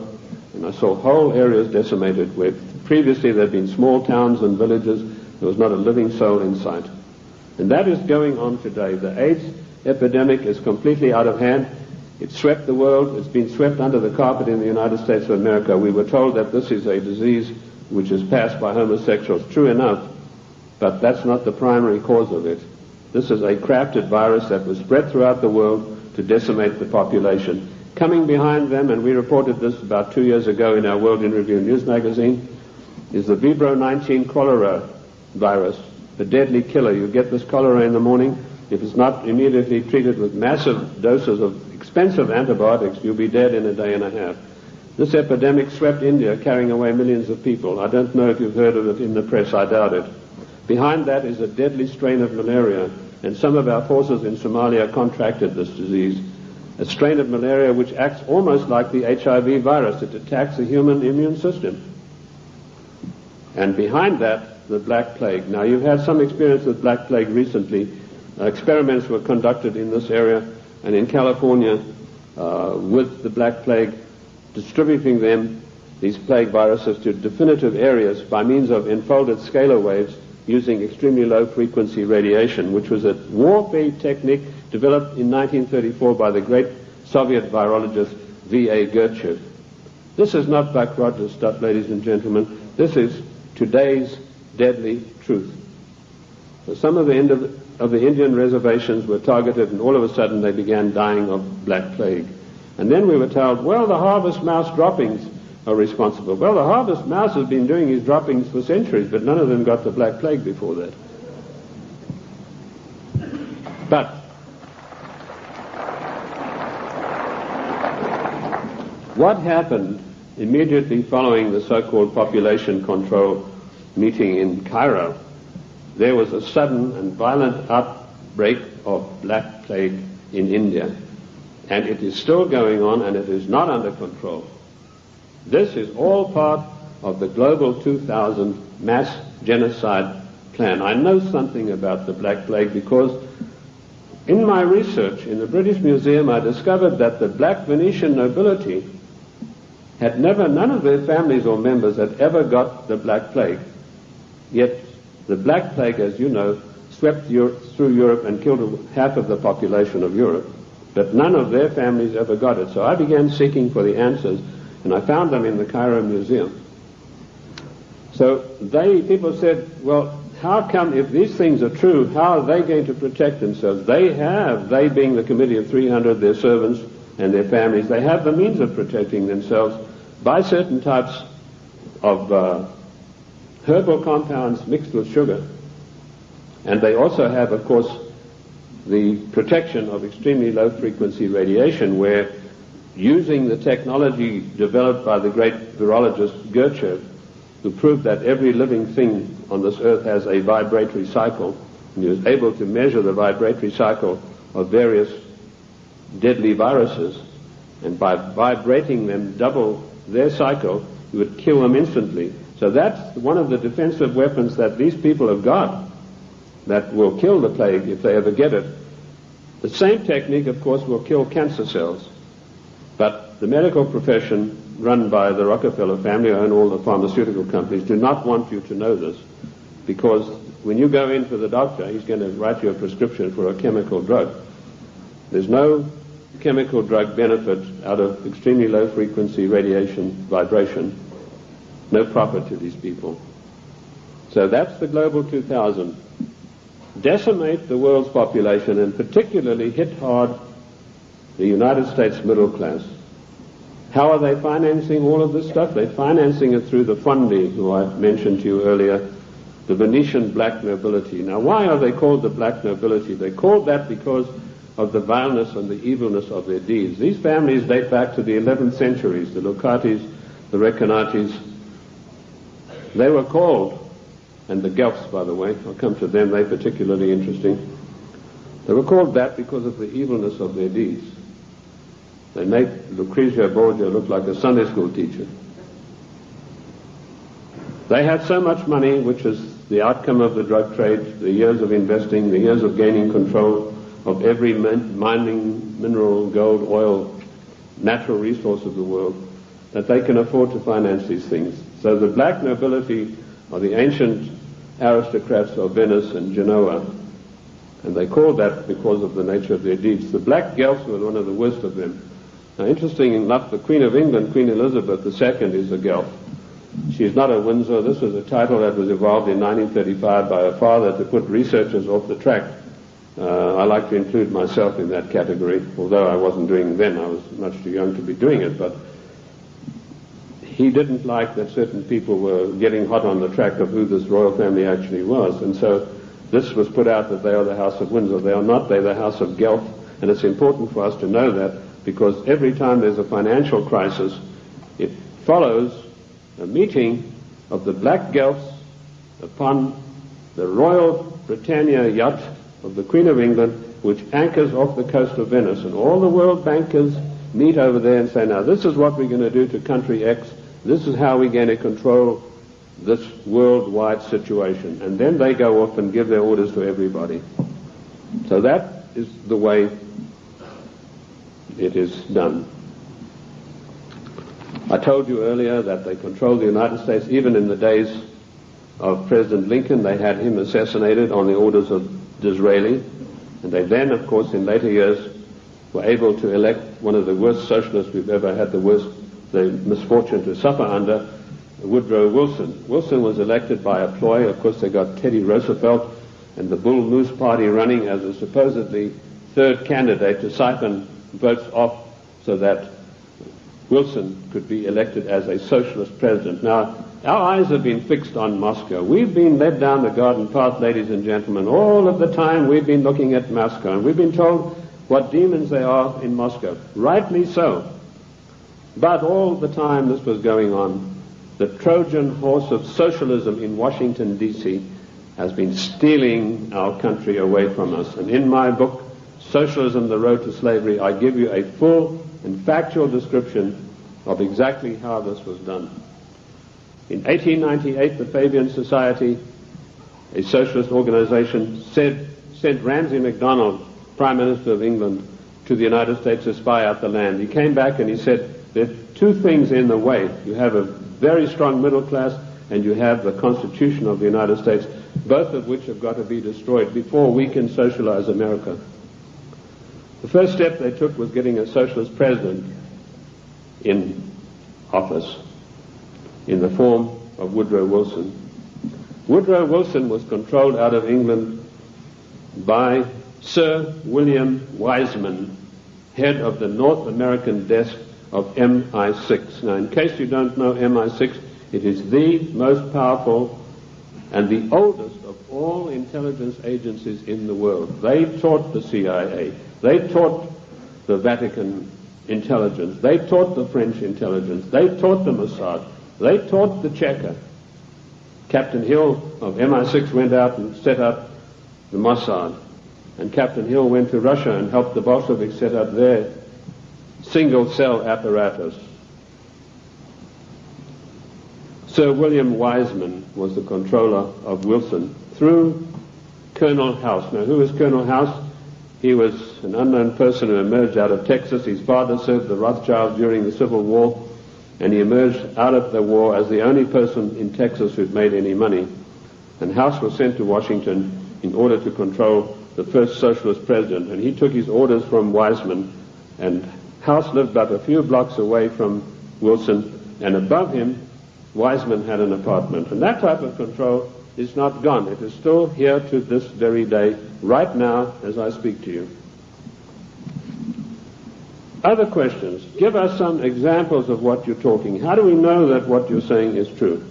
and I saw whole areas decimated where previously there had been small towns and villages. There was not a living soul in sight. And that is going on today. The AIDS epidemic is completely out of hand. It swept the world. It's been swept under the carpet in the United States of America. We were told that this is a disease which is passed by homosexuals. True enough, but that's not the primary cause of it. This is a crafted virus that was spread throughout the world to decimate the population. Coming behind them, and we reported this about 2 years ago in our World in Review news magazine, is the Vibro 19 cholera virus, the deadly killer. You get this cholera in the morning. If it's not immediately treated with massive doses of expensive antibiotics, you'll be dead in a day and a half. This epidemic swept India, carrying away millions of people. I don't know if you've heard of it in the press. I doubt it. Behind that is a deadly strain of malaria, and some of our forces in Somalia contracted this disease. A strain of malaria which acts almost like the HIV virus. It attacks the human immune system. And behind that, the Black Plague. Now, you've had some experience with Black Plague recently. Experiments were conducted in this area and in California with the Black Plague, distributing them, these plague viruses, to definitive areas by means of enfolded scalar waves using extremely low frequency radiation, which was a warfare technique developed in 1934 by the great Soviet virologist V.A. Gertchev. This is not Buck Rogers stuff, ladies and gentlemen. This is today's deadly truth. So some of the Indian reservations were targeted, and all of a sudden they began dying of Black Plague. And then we were told, well, the harvest mouse droppings are responsible. Well, the harvest mouse has been doing his droppings for centuries, but none of them got the Black Plague before that. But what happened immediately following the so-called population control meeting in Cairo? There was a sudden and violent outbreak of Black Plague in India. And it is still going on, and it is not under control. This is all part of the Global 2000 mass genocide plan. I know something about the Black Plague because in my research in the British Museum I discovered that the black Venetian nobility had none of their families or members had ever got the Black Plague. Yet the Black Plague, as you know, swept through Europe and killed half of the population of Europe. But none of their families ever got it. So I began seeking for the answers, and I found them in the Cairo Museum. So people said, well, how come if these things are true, how are they going to protect themselves? They being the Committee of 300, their servants and their families, they have the means of protecting themselves by certain types of herbal compounds mixed with sugar. And they also have, of course, the protection of extremely low frequency radiation, where using the technology developed by the great virologist Gertchev, who proved that every living thing on this earth has a vibratory cycle, and he was able to measure the vibratory cycle of various deadly viruses, and by vibrating them double their cycle, he would kill them instantly. So that's one of the defensive weapons that these people have got that will kill the plague if they ever get it. The same technique, of course, will kill cancer cells. But the medical profession, run by the Rockefeller family and all the pharmaceutical companies, do not want you to know this, because when you go in for the doctor, he's going to write you a prescription for a chemical drug. There's no chemical drug benefit out of extremely low frequency radiation vibration. No profit to these people. So that's the Global 2000. Decimate the world's population, and particularly hit hard the United States middle class. How are they financing all of this stuff? They're financing it through the Fondi, who I mentioned to you earlier, the Venetian black nobility. Now, why are they called the black nobility? They're called that because of the vileness and the evilness of their deeds. These families date back to the 11th centuries, the Lucatis, the Recanatis. They were called, and the Guelphs, by the way, I'll come to them, they're particularly interesting. They were called that because of the evilness of their deeds. They make Lucrezia Borgia look like a Sunday school teacher. They had so much money, which is the outcome of the drug trade, the years of investing, the years of gaining control of every mining, mineral, gold, oil, natural resource of the world, that they can afford to finance these things. So the black nobility are the ancient aristocrats of Venice and Genoa, and they called that because of the nature of their deeds. The black Guelphs were one of the worst of them. Now, interesting enough, the Queen of England, Queen Elizabeth II, is a Guelph. She's not a Windsor. This was a title that was evolved in 1935 by her father to put researchers off the track. I like to include myself in that category, although I wasn't doing it then. I was much too young to be doing it, but he didn't like that certain people were getting hot on the track of who this royal family actually was, and so this was put out that they are the House of Windsor. They are not. They're the House of Guelph, and it's important for us to know that, because every time there's a financial crisis, it follows a meeting of the black Guelphs upon the Royal Britannia yacht of the Queen of England, which anchors off the coast of Venice, and all the world bankers meet over there and say, now this is what we're going to do to country X, this is how we're going to control this worldwide situation, and then they go off and give their orders to everybody. So that is the way it is done. I told you earlier that they controlled the United States. Even in the days of President Lincoln, they had him assassinated on the orders of Disraeli, and they then, of course, in later years, were able to elect one of the worst socialists we've ever had the misfortune to suffer under, Woodrow Wilson. Wilson was elected by a ploy. Of course, they got Teddy Roosevelt and the Bull Moose Party running as a supposedly third candidate to siphon votes off so that Wilson could be elected as a socialist president. Now, our eyes have been fixed on Moscow. We've been led down the garden path, ladies and gentlemen. All of the time we've been looking at Moscow, and we've been told what demons they are in Moscow. Rightly so. But all the time this was going on, the Trojan horse of socialism in Washington, D.C. has been stealing our country away from us. And in my book, Socialism, The Road to Slavery, I give you a full and factual description of exactly how this was done. In 1898, the Fabian Society, a socialist organization, sent Ramsay MacDonald, Prime Minister of England, to the United States to spy out the land. He came back and he said, there are two things in the way. You have a very strong middle class and you have the Constitution of the United States, both of which have got to be destroyed before we can socialize America. The first step they took was getting a socialist president in office in the form of Woodrow Wilson. Woodrow Wilson was controlled out of England by Sir William Wiseman, head of the North American desk of MI6. Now, in case you don't know MI6, it is the most powerful and the oldest of all intelligence agencies in the world. They taught the CIA. They taught the Vatican intelligence. They taught the French intelligence. They taught the Mossad. They taught the Cheka. Captain Hill of MI6 went out and set up the Mossad. And Captain Hill went to Russia and helped the Bolsheviks set up their single-cell apparatus. Sir William Wiseman was the controller of Wilson through Colonel House. Now, who is Colonel House? He was an unknown person who emerged out of Texas. His father served the Rothschilds during the Civil War, and he emerged out of the war as the only person in Texas who'd made any money. And House was sent to Washington in order to control the first socialist president, and he took his orders from Wiseman, and House lived but a few blocks away from Wilson, and above him, Wiseman had an apartment. And that type of control is not gone. It is still here to this very day, right now, as I speak to you. Other questions? Give us some examples of what you're talking. How do we know that what you're saying is true?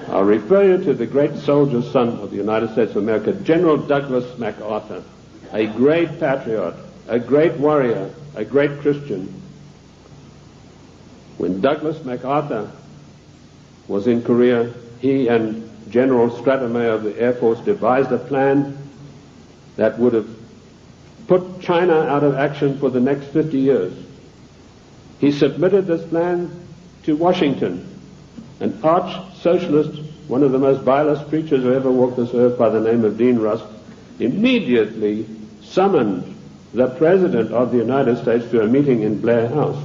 I'll refer you to the great soldier son of the United States of America, General Douglas MacArthur, a great patriot, a great warrior, a great Christian. When Douglas MacArthur was in Korea, he and General Stratemeyer of the Air Force devised a plan that would have put China out of action for the next 50 years. He submitted this plan to Washington, and arch socialist, one of the most vilest creatures who ever walked this earth, by the name of Dean Rusk, immediately summoned the President of the United States to a meeting in Blair House.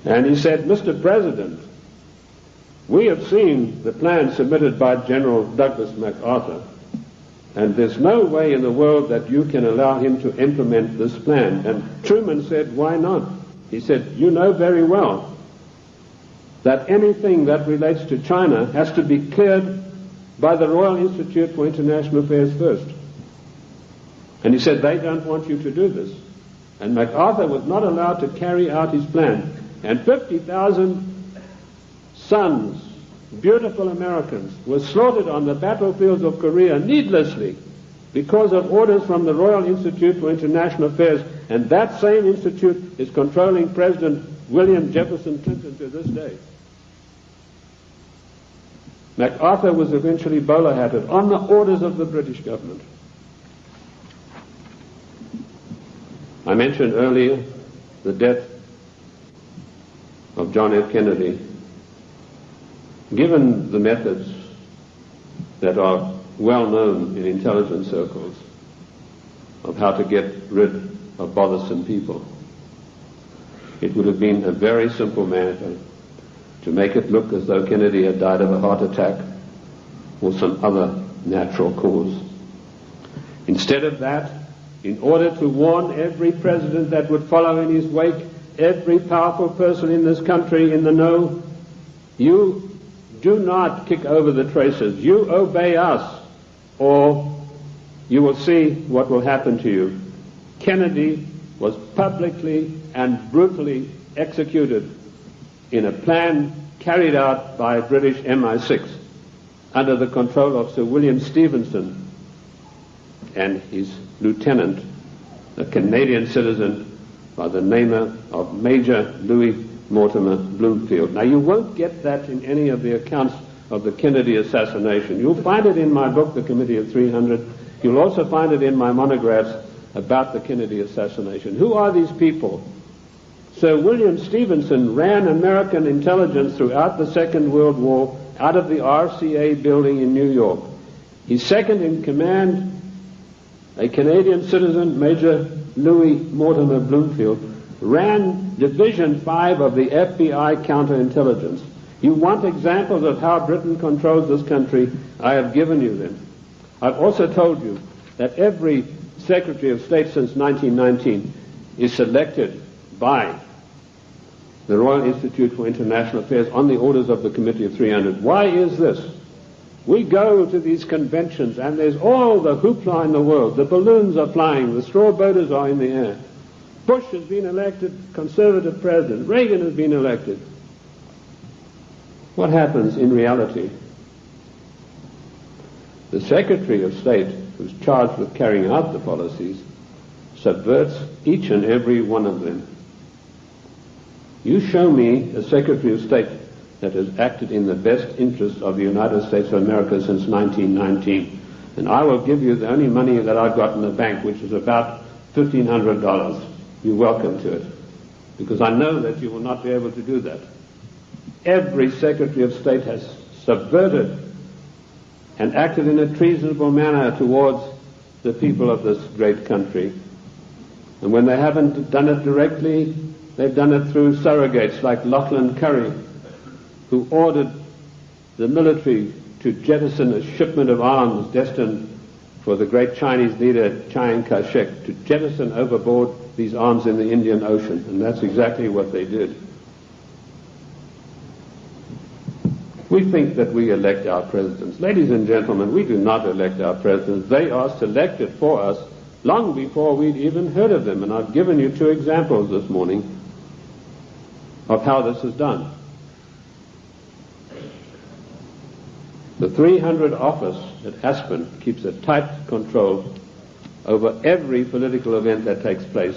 And he said, "Mr. President, we have seen the plan submitted by General Douglas MacArthur, and there's no way in the world that you can allow him to implement this plan." And Truman said, "Why not?" He said, "You know very well that anything that relates to China has to be cleared by the Royal Institute for International Affairs first." And he said, "They don't want you to do this." And MacArthur was not allowed to carry out his plan. And 50,000 sons, beautiful Americans, were slaughtered on the battlefields of Korea needlessly because of orders from the Royal Institute for International Affairs. And that same institute is controlling President William Jefferson Clinton to this day. MacArthur was eventually bowler-hatted on the orders of the British government. I mentioned earlier the death of John F. Kennedy. Given the methods that are well known in intelligence circles of how to get rid of bothersome people, it would have been a very simple matter to make it look as though Kennedy had died of a heart attack or some other natural cause. Instead of that, in order to warn every president that would follow in his wake, every powerful person in this country in the know, you do not kick over the traces. You obey us, or you will see what will happen to you. Kennedy was publicly and brutally executed in a plan carried out by British MI6 under the control of Sir William Stevenson and his lieutenant, a Canadian citizen by the name of Major Louis Mortimer Bloomfield. Now, you won't get that in any of the accounts of the Kennedy assassination. You'll find it in my book, The Committee of 300. You'll also find it in my monographs about the Kennedy assassination. Who are these people? Sir William Stevenson ran American intelligence throughout the Second World War out of the RCA building in New York. His second in command, a Canadian citizen, Major Louis Mortimer Bloomfield, ran Division 5 of the FBI counterintelligence. You want examples of how Britain controls this country? I have given you them. I've also told you that every Secretary of State since 1919 is selected by the Royal Institute for International Affairs on the orders of the Committee of 300. Why is this? We go to these conventions and there's all the hoopla in the world. The balloons are flying, the straw boaters are in the air. Bush has been elected conservative president. Reagan has been elected. What happens in reality? The Secretary of State, who's charged with carrying out the policies, subverts each and every one of them. You show me a Secretary of State that has acted in the best interest of the United States of America since 1919, and I will give you the only money that I've got in the bank, which is about $1,500. You're welcome to it, because I know that you will not be able to do that. Every Secretary of State has subverted and acted in a treasonable manner towards the people of this great country. And when they haven't done it directly, they've done it through surrogates like Lachlan Curry, who ordered the military to jettison a shipment of arms destined for the great Chinese leader Chiang Kai-shek, to jettison overboard these arms in the Indian Ocean. And that's exactly what they did. We think that we elect our presidents. Ladies and gentlemen, we do not elect our presidents. They are selected for us long before we'd even heard of them. And I've given you 2 examples this morning of how this is done. The 300 office at Aspen keeps a tight control over every political event that takes place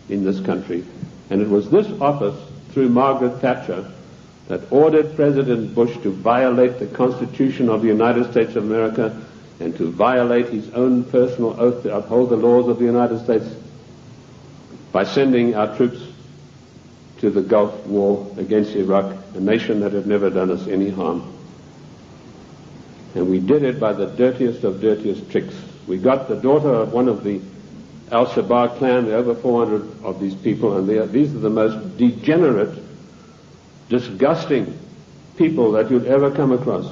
in this country. And it was this office, through Margaret Thatcher, that ordered President Bush to violate the Constitution of the United States of America and to violate his own personal oath to uphold the laws of the United States by sending our troops to the Gulf War against Iraq, a nation that had never done us any harm. And we did it by the dirtiest of dirtiest tricks. We got the daughter of one of the Al-Shabaab clan, there are over 400 of these people, and these are the most degenerate, disgusting people that you'd ever come across.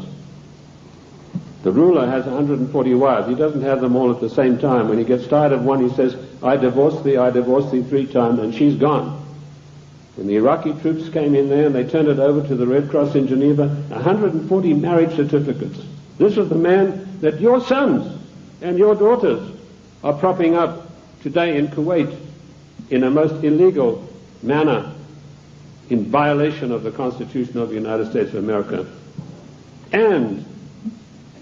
The ruler has 140 wives. He doesn't have them all at the same time. When he gets tired of one, he says, I divorced thee 3 times, and she's gone. When the Iraqi troops came in there and they turned it over to the Red Cross in Geneva, 140 marriage certificates. This is the man that your sons and your daughters are propping up today in Kuwait in a most illegal manner, in violation of the Constitution of the United States of America. And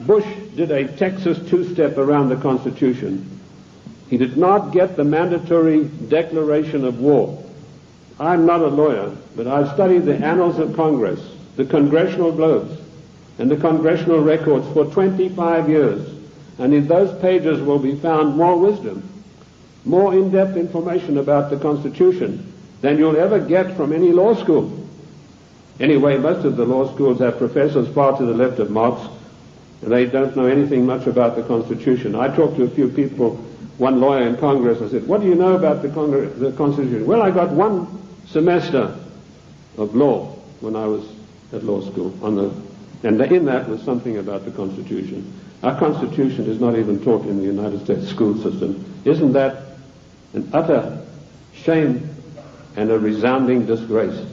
Bush did a Texas two-step around the Constitution. He did not get the mandatory declaration of war. I'm not a lawyer, but I've studied the annals of Congress, the congressional globes, and the congressional records for 25 years. And in those pages will be found more wisdom, more in-depth information about the Constitution than you'll ever get from any law school. Anyway, most of the law schools have professors far to the left of Marx, and they don't know anything much about the Constitution. I talked to a few people, one lawyer in Congress, I said, what do you know about the Constitution? Well, I got one semester of law when I was at law school, and in that was something about the Constitution. Our Constitution is not even taught in the United States school system. Isn't that an utter shame and a resounding disgrace?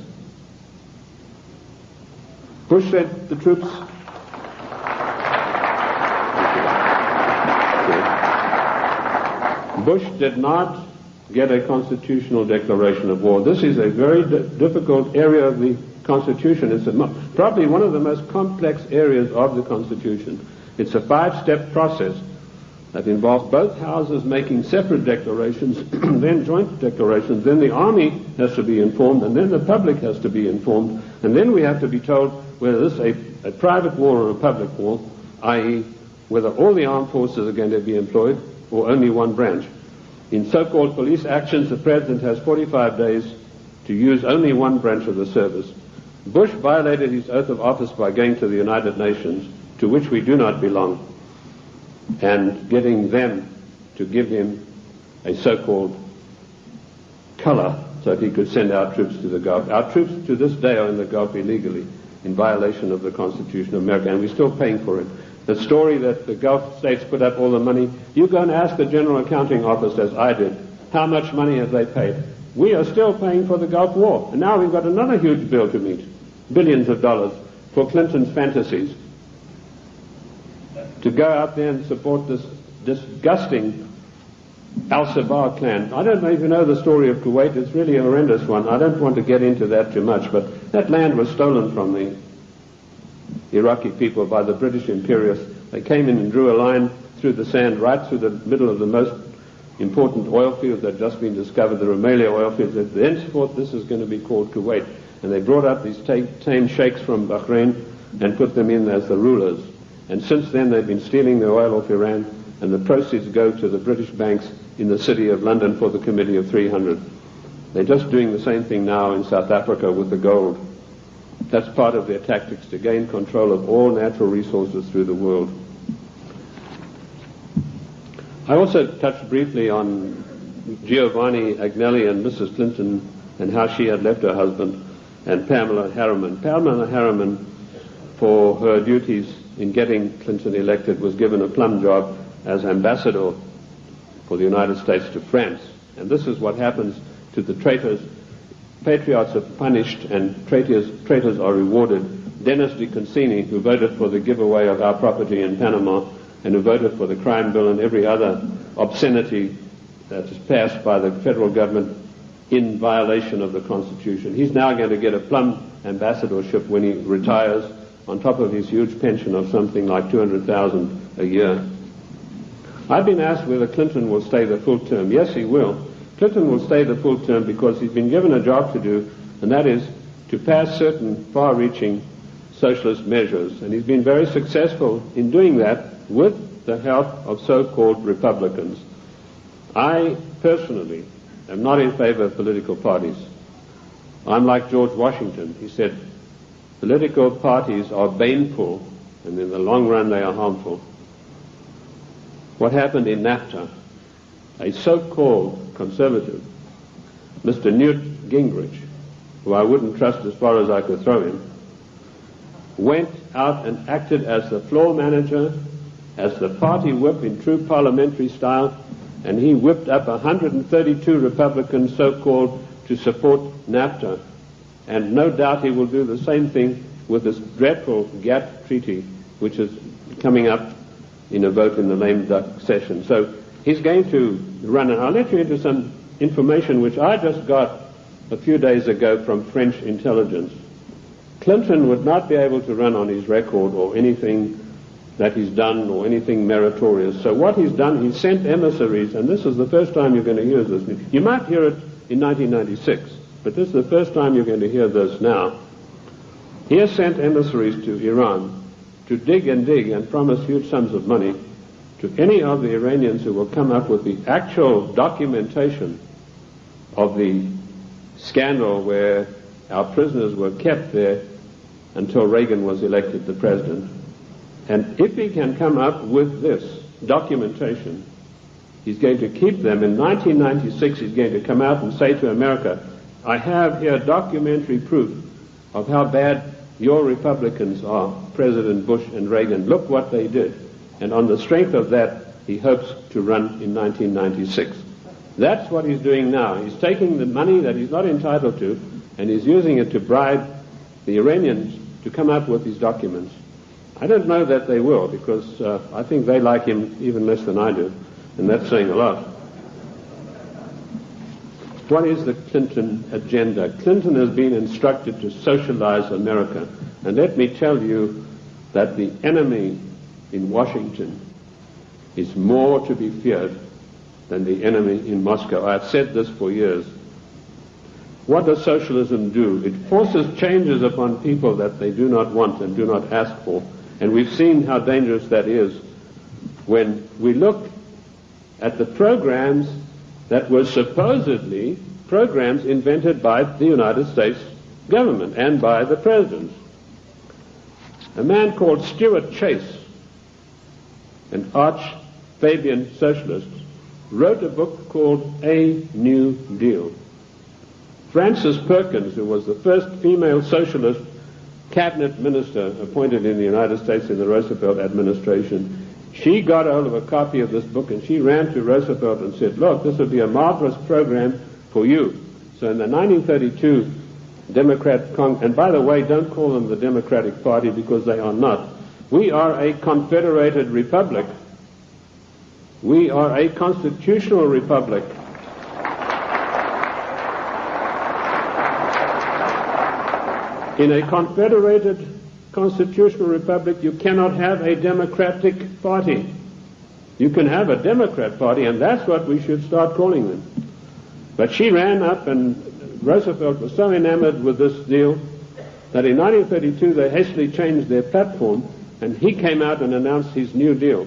Bush said the troops... Bush did not get a constitutional declaration of war. This is a very difficult area of the Constitution. It's probably one of the most complex areas of the Constitution. It's a 5-step process that involves both houses making separate declarations, then joint declarations, then the army has to be informed, and then the public has to be informed, and then we have to be told whether this is a private war or a public war, i.e. whether all the armed forces are going to be employed or only one branch. In so-called police actions, the President has 45 days to use only one branch of the service. Bush violated his oath of office by going to the United Nations, to which we do not belong, and getting them to give him a so-called color so that he could send our troops to the Gulf. Our troops to this day are in the Gulf illegally, in violation of the Constitution of America, and we're still paying for it. The story that the Gulf states put up all the money, you go and ask the General Accounting Office, as I did, how much money have they paid? We are still paying for the Gulf War, and now we've got another huge bill to meet, billions of dollars, for Clinton's fantasies, to go out there and support this disgusting Al-Shabaab clan. I don't even know the story of Kuwait. It's really a horrendous one. I don't want to get into that too much, but that land was stolen from the Iraqi people by the British imperialists. They came in and drew a line through the sand right through the middle of the most important oil fields that had just been discovered, the Rumelia oil fields. Thenceforth, this is going to be called Kuwait. And they brought up these tame sheikhs from Bahrain and put them in as the rulers. And since then, they've been stealing the oil off Iran, and the proceeds go to the British banks in the city of London for the Committee of 300. They're just doing the same thing now in South Africa with the gold. That's part of their tactics to gain control of all natural resources through the world. I also touched briefly on Giovanni Agnelli and Mrs. Clinton and how she had left her husband, and Pamela Harriman. Pamela Harriman, for her duties in getting Clinton elected, was given a plum job as ambassador for the United States to France. And this is what happens to the traitors. Patriots are punished and traitors are rewarded. Dennis DeConcini, who voted for the giveaway of our property in Panama and who voted for the crime bill and every other obscenity that is passed by the federal government in violation of the Constitution, he's now going to get a plum ambassadorship when he retires, on top of his huge pension of something like $200,000 a year. I've been asked whether Clinton will stay the full term. Yes, he will. Clinton will stay the full term because he's been given a job to do, and that is to pass certain far-reaching socialist measures. And he's been very successful in doing that with the help of so-called Republicans. I personally am not in favor of political parties. I'm like George Washington. He said, political parties are baneful, and in the long run they are harmful. What happened in NAFTA? A so-called conservative, Mr. Newt Gingrich, who I wouldn't trust as far as I could throw him, went out and acted as the floor manager, as the party whip in true parliamentary style, and he whipped up 132 Republicans, so-called, to support NAFTA. And no doubt he will do the same thing with this dreadful GATT treaty, which is coming up in a vote in the lame duck session. So he's going to run, and I'll let you into some information which I just got a few days ago from French intelligence. Clinton would not be able to run on his record or anything that he's done or anything meritorious. So what he's done, he sent emissaries, and this is the first time you're going to hear this. You might hear it in 1996, but this is the first time you're going to hear this now. He has sent emissaries to Iran to dig and promise huge sums of money to any of the Iranians who will come up with the actual documentation of the scandal where our prisoners were kept there until Reagan was elected the president. And if he can come up with this documentation, he's going to keep them. In 1996, he's going to come out and say to America, I have here documentary proof of how bad your Republicans are, President Bush and Reagan. Look what they did. And on the strength of that, he hopes to run in 1996. That's what he's doing now. He's taking the money that he's not entitled to, and he's using it to bribe the Iranians to come up with these documents. I don't know that they will, because I think they like him even less than I do, and that's saying a lot. What is the Clinton agenda? Clinton has been instructed to socialize America, and let me tell you that the enemy in Washington is more to be feared than the enemy in Moscow. I've said this for years. What does socialism do? It forces changes upon people that they do not want and do not ask for. And we've seen how dangerous that is when we look at the programs that were supposedly programs invented by the United States government and by the presidents. A man called Stuart Chase, an arch-Fabian socialist, wrote a book called A New Deal. Frances Perkins, who was the first female socialist cabinet minister appointed in the United States in the Roosevelt administration, she got hold of a copy of this book and she ran to Roosevelt and said, look, this would be a marvelous program for you. So in the 1932 Democrat Congress, and by the way, don't call them the Democratic Party because they are not. We are a confederated republic. We are a constitutional republic. In a confederated constitutional republic, you cannot have a Democratic Party. You can have a Democrat Party, and that's what we should start calling them. But she ran up, and Roosevelt was so enamored with this deal that in 1932 they hastily changed their platform, and he came out and announced his New Deal,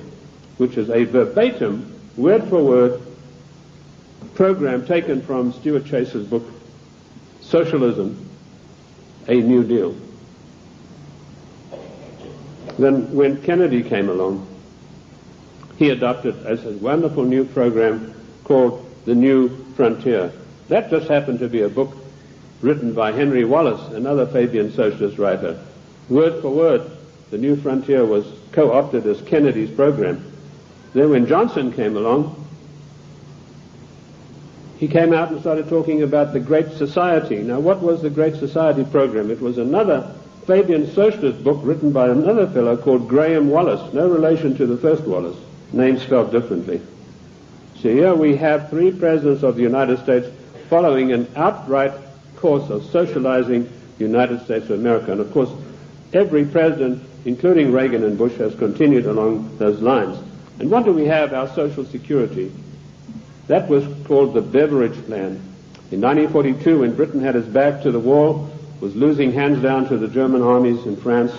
which is a verbatim, word-for-word program taken from Stuart Chase's book, Socialism, A New Deal. Then when Kennedy came along, he adopted a wonderful new program called The New Frontier. That just happened to be a book written by Henry Wallace, another Fabian socialist writer. Word for word, The New Frontier was co-opted as Kennedy's program. Then when Johnson came along, he came out and started talking about the Great Society. Now, what was the Great Society program? It was another Fabian socialist book written by another fellow called Graham Wallace, no relation to the first Wallace, names spelled differently. So here we have three presidents of the United States following an outright course of socializing the United States of America. And of course, every president, including Reagan and Bush, has continued along those lines. And what do we have? Our Social Security. That was called the Beveridge Plan. In 1942, when Britain had its back to the wall, was losing hands down to the German armies in France,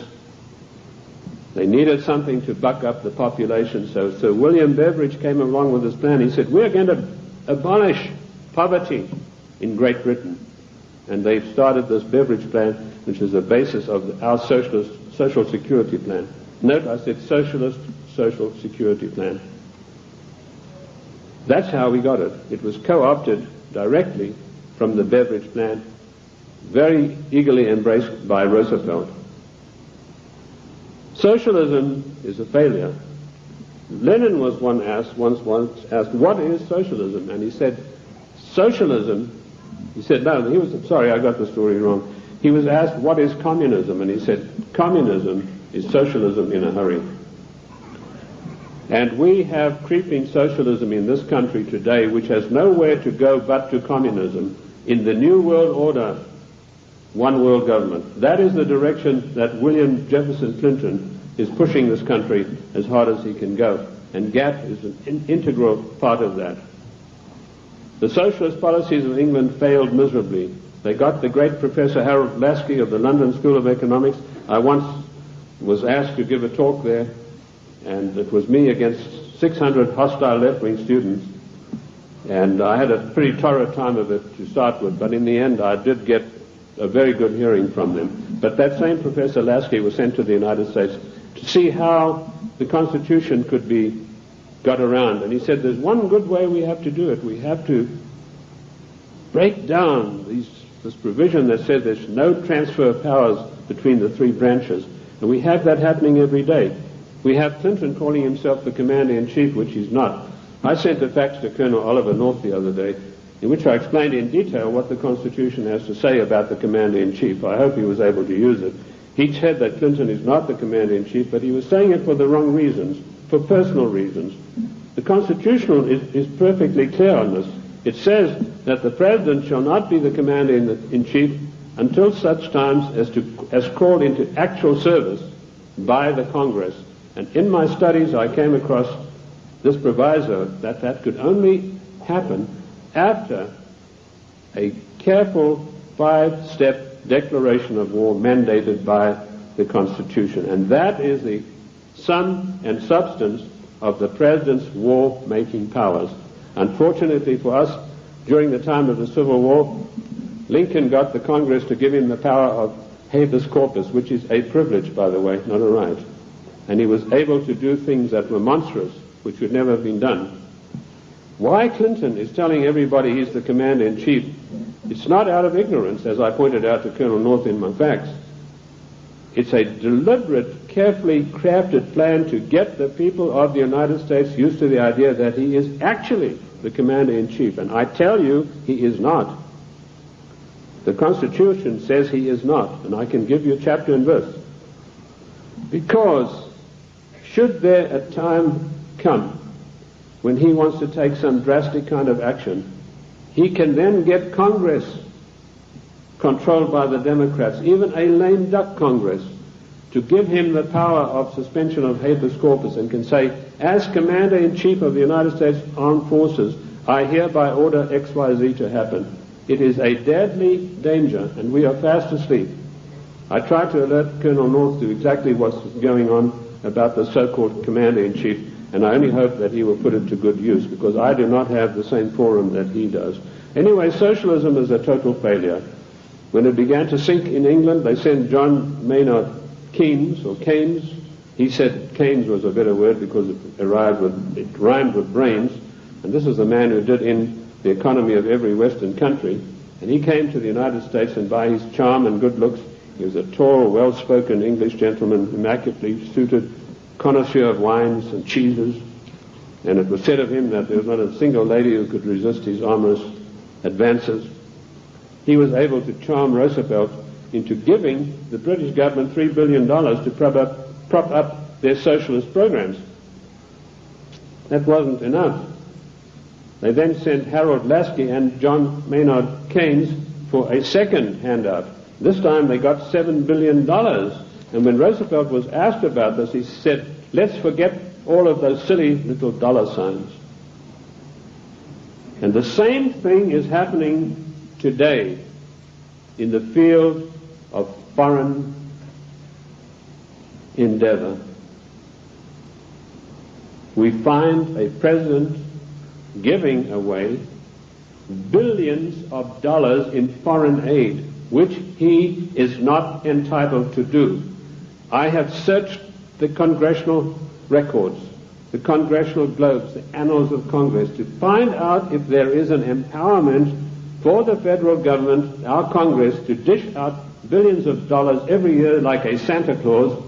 they needed something to buck up the population. So Sir William Beveridge came along with this plan. He said, we're going to abolish poverty in Great Britain. and they started this beverage plan, which is the basis of our socialist social security plan. Note, I said socialist social security plan. That's how we got it. It was co-opted directly from the beverage plan, very eagerly embraced by Roosevelt. Socialism is a failure. Lenin was once asked, what is socialism? And he said, socialism, he said, no, he was, sorry, I got the story wrong. He was asked, what is communism? And he said, communism is socialism in a hurry. And we have creeping socialism in this country today, which has nowhere to go but to communism. In the New World Order, one world government. That is the direction that William Jefferson Clinton is pushing this country as hard as he can go. And GATT is an integral part of that. The socialist policies of England failed miserably. They got the great Professor Harold Lasky of the London School of Economics. I once was asked to give a talk there, and it was me against 600 hostile left-wing students. And I had a pretty torrid time of it to start with, but in the end I did get a very good hearing from them. But that same Professor Lasky was sent to the United States to see how the Constitution could be got around. And he said, there's one good way we have to do it. We have to break down this provision that says there's no transfer of powers between the three branches. And we have that happening every day. We have Clinton calling himself the Commander-in-Chief, which he's not. I sent a fax to Colonel Oliver North the other day, in which I explained in detail what the Constitution has to say about the Commander-in-Chief. I hope he was able to use it. He said that Clinton is not the Commander-in-Chief, but he was saying it for the wrong reasons, for personal reasons. The Constitution is perfectly clear on this. It says that the President shall not be the Commander-in-Chief until such times as called into actual service by the Congress. And in my studies I came across this proviso that could only happen after a careful 5-step declaration of war mandated by the Constitution. And that is the sum and substance of the President's war-making powers. Unfortunately for us, during the time of the Civil War, Lincoln got the Congress to give him the power of habeas corpus, which is a privilege, by the way, not a right. And he was able to do things that were monstrous, which would never have been done. Why Clinton is telling everybody he's the Commander-in-Chief, it's not out of ignorance, as I pointed out to Colonel North in my facts. It's a deliberate, carefully crafted plan to get the people of the United States used to the idea that he is actually the Commander-in-Chief. And I tell you, he is not. The Constitution says he is not, and I can give you chapter and verse. Because should there a time come when he wants to take some drastic kind of action, he can then get Congress controlled by the Democrats, even a lame duck Congress, to give him the power of suspension of habeas corpus, and can say, as Commander-in-Chief of the United States Armed Forces, I hereby order XYZ to happen. It is a deadly danger, and we are fast asleep. I tried to alert Colonel North to exactly what's going on about the so-called Commander-in-Chief, and I only hope that he will put it to good use, because I do not have the same forum that he does. Anyway, socialism is a total failure. When it began to sink in England, they sent John Maynard Keynes, or Keynes. He said Keynes was a better word because it rhymed with brains, and this is the man who did in the economy of every Western country. And he came to the United States, and by his charm and good looks, he was a tall, well-spoken English gentleman, immaculately suited, connoisseur of wines and cheeses. And it was said of him that there was not a single lady who could resist his amorous advances. He was able to charm Roosevelt into giving the British government $3 billion to prop up their socialist programs. That wasn't enough. They then sent Harold Lasky and John Maynard Keynes for a second handout. This time they got $7 billion. And when Roosevelt was asked about this, he said, let's forget all of those silly little dollar signs. And the same thing is happening today in the field of foreign endeavor. We find a president giving away billions of dollars in foreign aid, which he is not entitled to do. I have searched the congressional records, the congressional globes, the annals of Congress, to find out if there is an empowerment for the federal government, our Congress, to dish out billions of dollars every year like a Santa Claus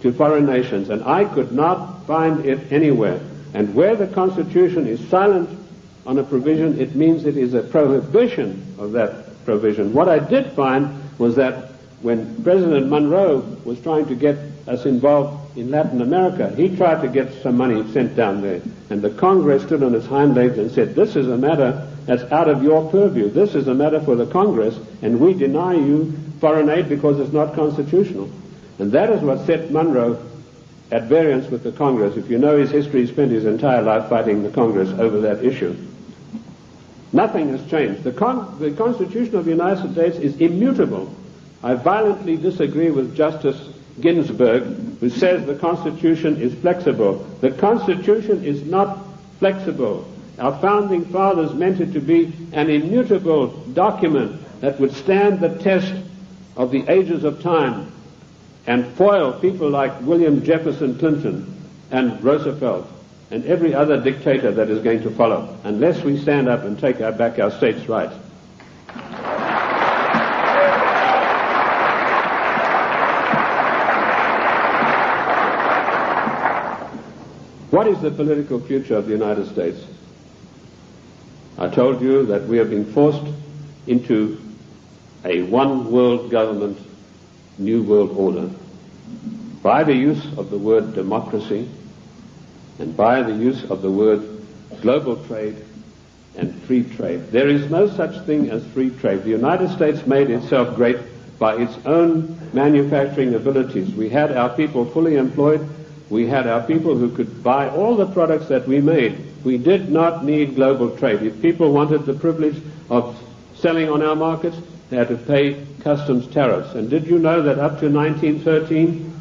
to foreign nations. And I could not find it anywhere. And where the Constitution is silent on a provision, it means it is a prohibition of that provision. What I did find was that when President Monroe was trying to get us involved in Latin America, he tried to get some money sent down there. And the Congress stood on its hind legs and said, this is a matter that's out of your purview. This is a matter for the Congress, and we deny you foreign aid because it's not constitutional. And that is what set Monroe at variance with the Congress. If you know his history, he spent his entire life fighting the Congress over that issue. Nothing has changed. The Constitution of the United States is immutable. I violently disagree with Justice Ginsburg, who says the Constitution is flexible. The Constitution is not flexible. Our founding fathers meant it to be an immutable document that would stand the test of the ages of time and foil people like William Jefferson Clinton and Roosevelt and every other dictator that is going to follow, unless we stand up and take back our states' rights. What is the political future of the United States? I told you that we are being forced into a one-world government, new world order, by the use of the word democracy and by the use of the word global trade and free trade. There is no such thing as free trade. The United States made itself great by its own manufacturing abilities. We had our people fully employed. We had our people who could buy all the products that we made. We did not need global trade. If people wanted the privilege of selling on our markets, they had to pay customs tariffs. And did you know that up to 1913,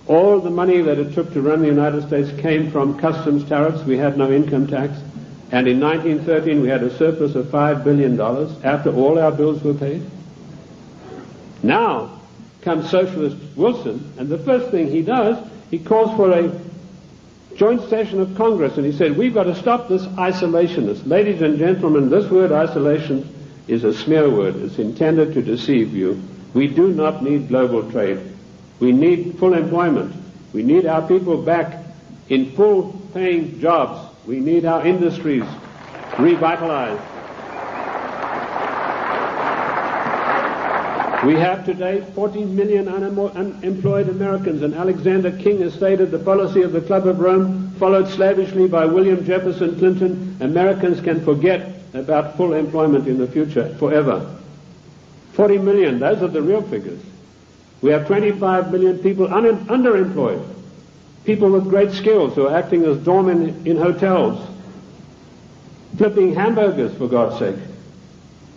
all the money that it took to run the United States came from customs tariffs? We had no income tax. And in 1913, we had a surplus of $5 billion after all our bills were paid. Now comes Socialist Wilson, and the first thing he does, he calls for a joint session of Congress, and he said, we've got to stop this isolationist. Ladies and gentlemen, this word isolation is a smear word. It's intended to deceive you. We do not need global trade. We need full employment. We need our people back in full-paying jobs. We need our industries revitalized. We have today 40 million unemployed Americans, and Alexander King has stated the policy of the Club of Rome, followed slavishly by William Jefferson Clinton. Americans can forget about full employment in the future forever. 40 million, those are the real figures. We have 25 million people underemployed, people with great skills who are acting as doormen in hotels, flipping hamburgers, for God's sake.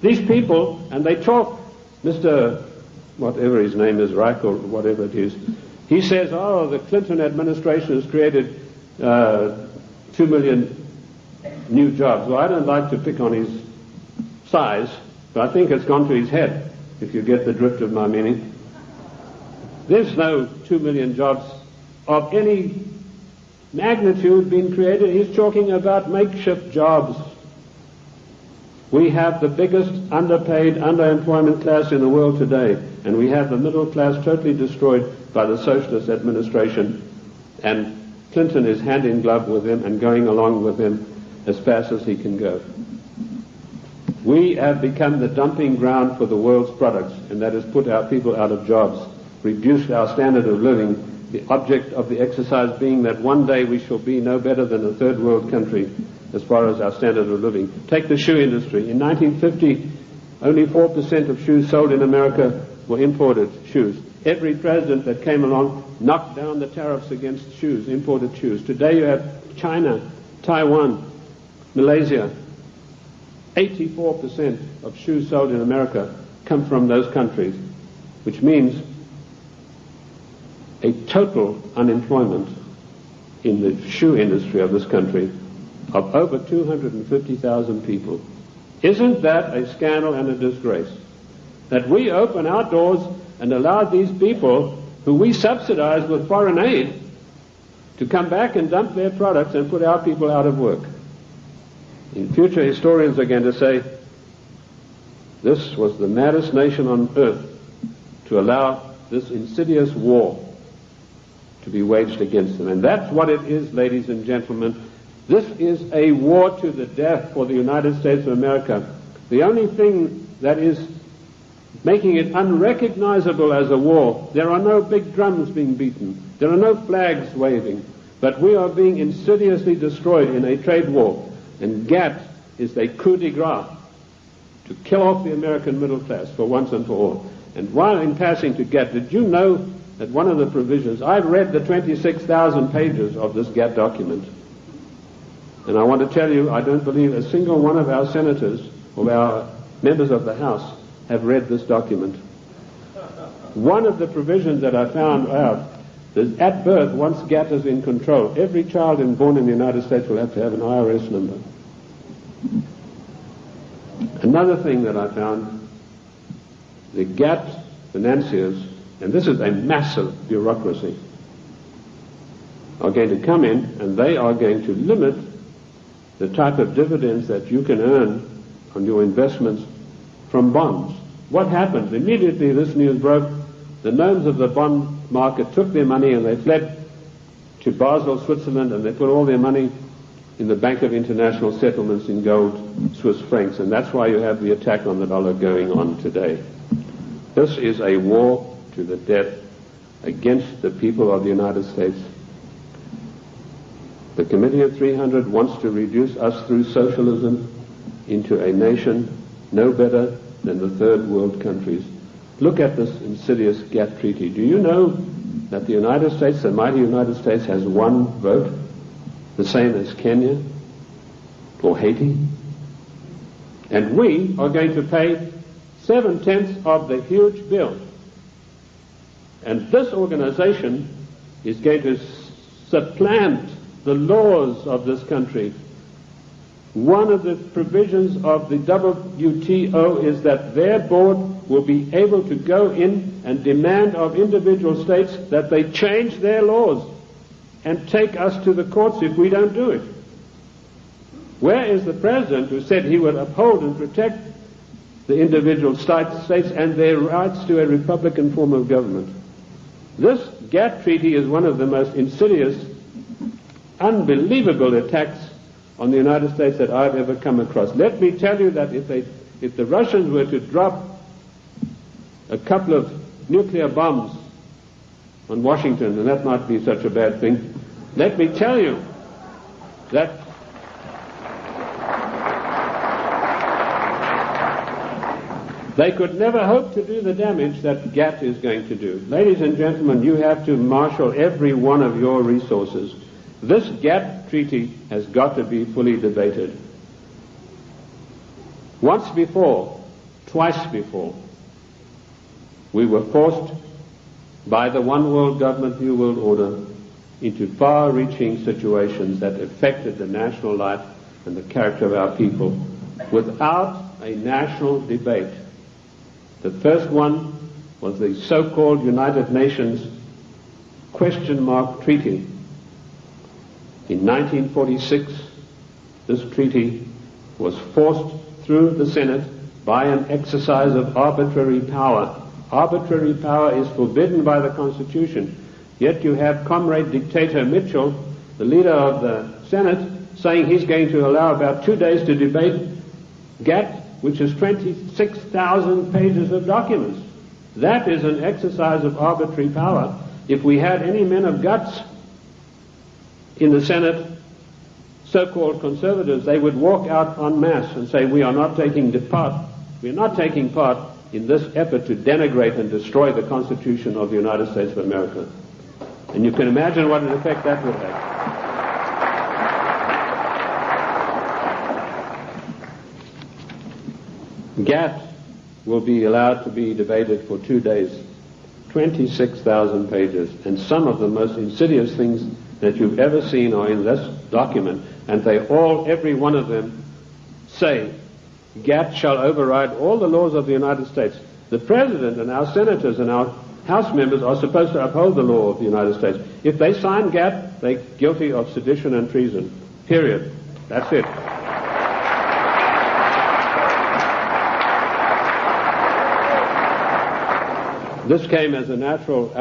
These people, and they talk, Mr. whatever his name is, Reich or whatever it is, he says, oh, the Clinton administration has created 2 million new jobs. Well, I don't like to pick on his size, but I think it's gone to his head, if you get the drift of my meaning. There's no 2 million jobs of any magnitude being created. He's talking about makeshift jobs. We have the biggest underpaid, underemployment class in the world today, and we have the middle class totally destroyed by the socialist administration, and Clinton is hand in glove with him and going along with him as fast as he can go. We have become the dumping ground for the world's products, and that has put our people out of jobs, reduced our standard of living, the object of the exercise being that one day we shall be no better than a third world country as far as our standard of living. Take the shoe industry. In 1950, only 4% of shoes sold in America were imported shoes. Every president that came along knocked down the tariffs against shoes, imported shoes. Today you have China, Taiwan, Malaysia. 84% of shoes sold in America come from those countries, which means a total unemployment in the shoe industry of this country of over 250,000 people. Isn't that a scandal and a disgrace? That we open our doors and allow these people who we subsidize with foreign aid to come back and dump their products and put our people out of work. In future, historians are going to say, this was the maddest nation on earth to allow this insidious war to be waged against them. And that's what it is, ladies and gentlemen. This is a war to the death for the United States of America. The only thing that is making it unrecognizable as a war, there are no big drums being beaten, there are no flags waving, but we are being insidiously destroyed in a trade war. And GATT is a coup de grace to kill off the American middle class for once and for all. And while in passing to GATT, did you know that one of the provisions, I've read the 26,000 pages of this GATT document, and I want to tell you, I don't believe a single one of our senators or our members of the House have read this document. One of the provisions that I found out is at birth, once GATT is in control, every child born in the United States will have to have an IRS number. Another thing that I found, the GATT financiers, and this is a massive bureaucracy, are going to come in and they are going to limit the type of dividends that you can earn on your investments from bonds. What happened? Immediately this news broke, the gnomes of the bond market took their money and they fled to Basel, Switzerland, and they put all their money in the Bank of International Settlements in gold, Swiss francs, and that's why you have the attack on the dollar going on today. This is a war to the death against the people of the United States. The Committee of 300 wants to reduce us through socialism into a nation no better than the third world countries. Look at this insidious GATT treaty. Do you know that the United States, the mighty United States, has one vote, the same as Kenya or Haiti? And we are going to pay 7/10 of the huge bill. And this organization is going to supplant the laws of this country. One of the provisions of the WTO is that their board will be able to go in and demand of individual states that they change their laws and take us to the courts if we don't do it. Where is the president who said he would uphold and protect the individual states and their rights to a republican form of government? This GATT treaty is one of the most insidious, unbelievable attacks on the United States that I've ever come across. Let me tell you that if the Russians were to drop a couple of nuclear bombs on Washington, and that might be such a bad thing, let me tell you that they could never hope to do the damage that GATT is going to do. Ladies and gentlemen, you have to marshal every one of your resources. This GATT treaty has got to be fully debated. Once before, twice before, we were forced by the one world government, new world order, into far-reaching situations that affected the national life and the character of our people without a national debate. The first one was the so-called United Nations question mark treaty. In 1946, this treaty was forced through the Senate by an exercise of arbitrary power. Arbitrary power is forbidden by the Constitution. Yet you have Comrade Dictator Mitchell, the leader of the Senate, saying he's going to allow about 2 days to debate GATT, which is 26,000 pages of documents. That is an exercise of arbitrary power. If we had any men of guts in the Senate, so-called conservatives, they would walk out en masse and say, we are not taking part in this effort to denigrate and destroy the Constitution of the United States of America. And you can imagine what an effect that would have. GATT will be allowed to be debated for 2 days, 26,000 pages, and some of the most insidious things that you've ever seen are in this document, and they all, every one of them, say GATT shall override all the laws of the United States. The President and our senators and our House members are supposed to uphold the law of the United States. If they sign GATT, they're guilty of sedition and treason. Period. That's it. This came as a natural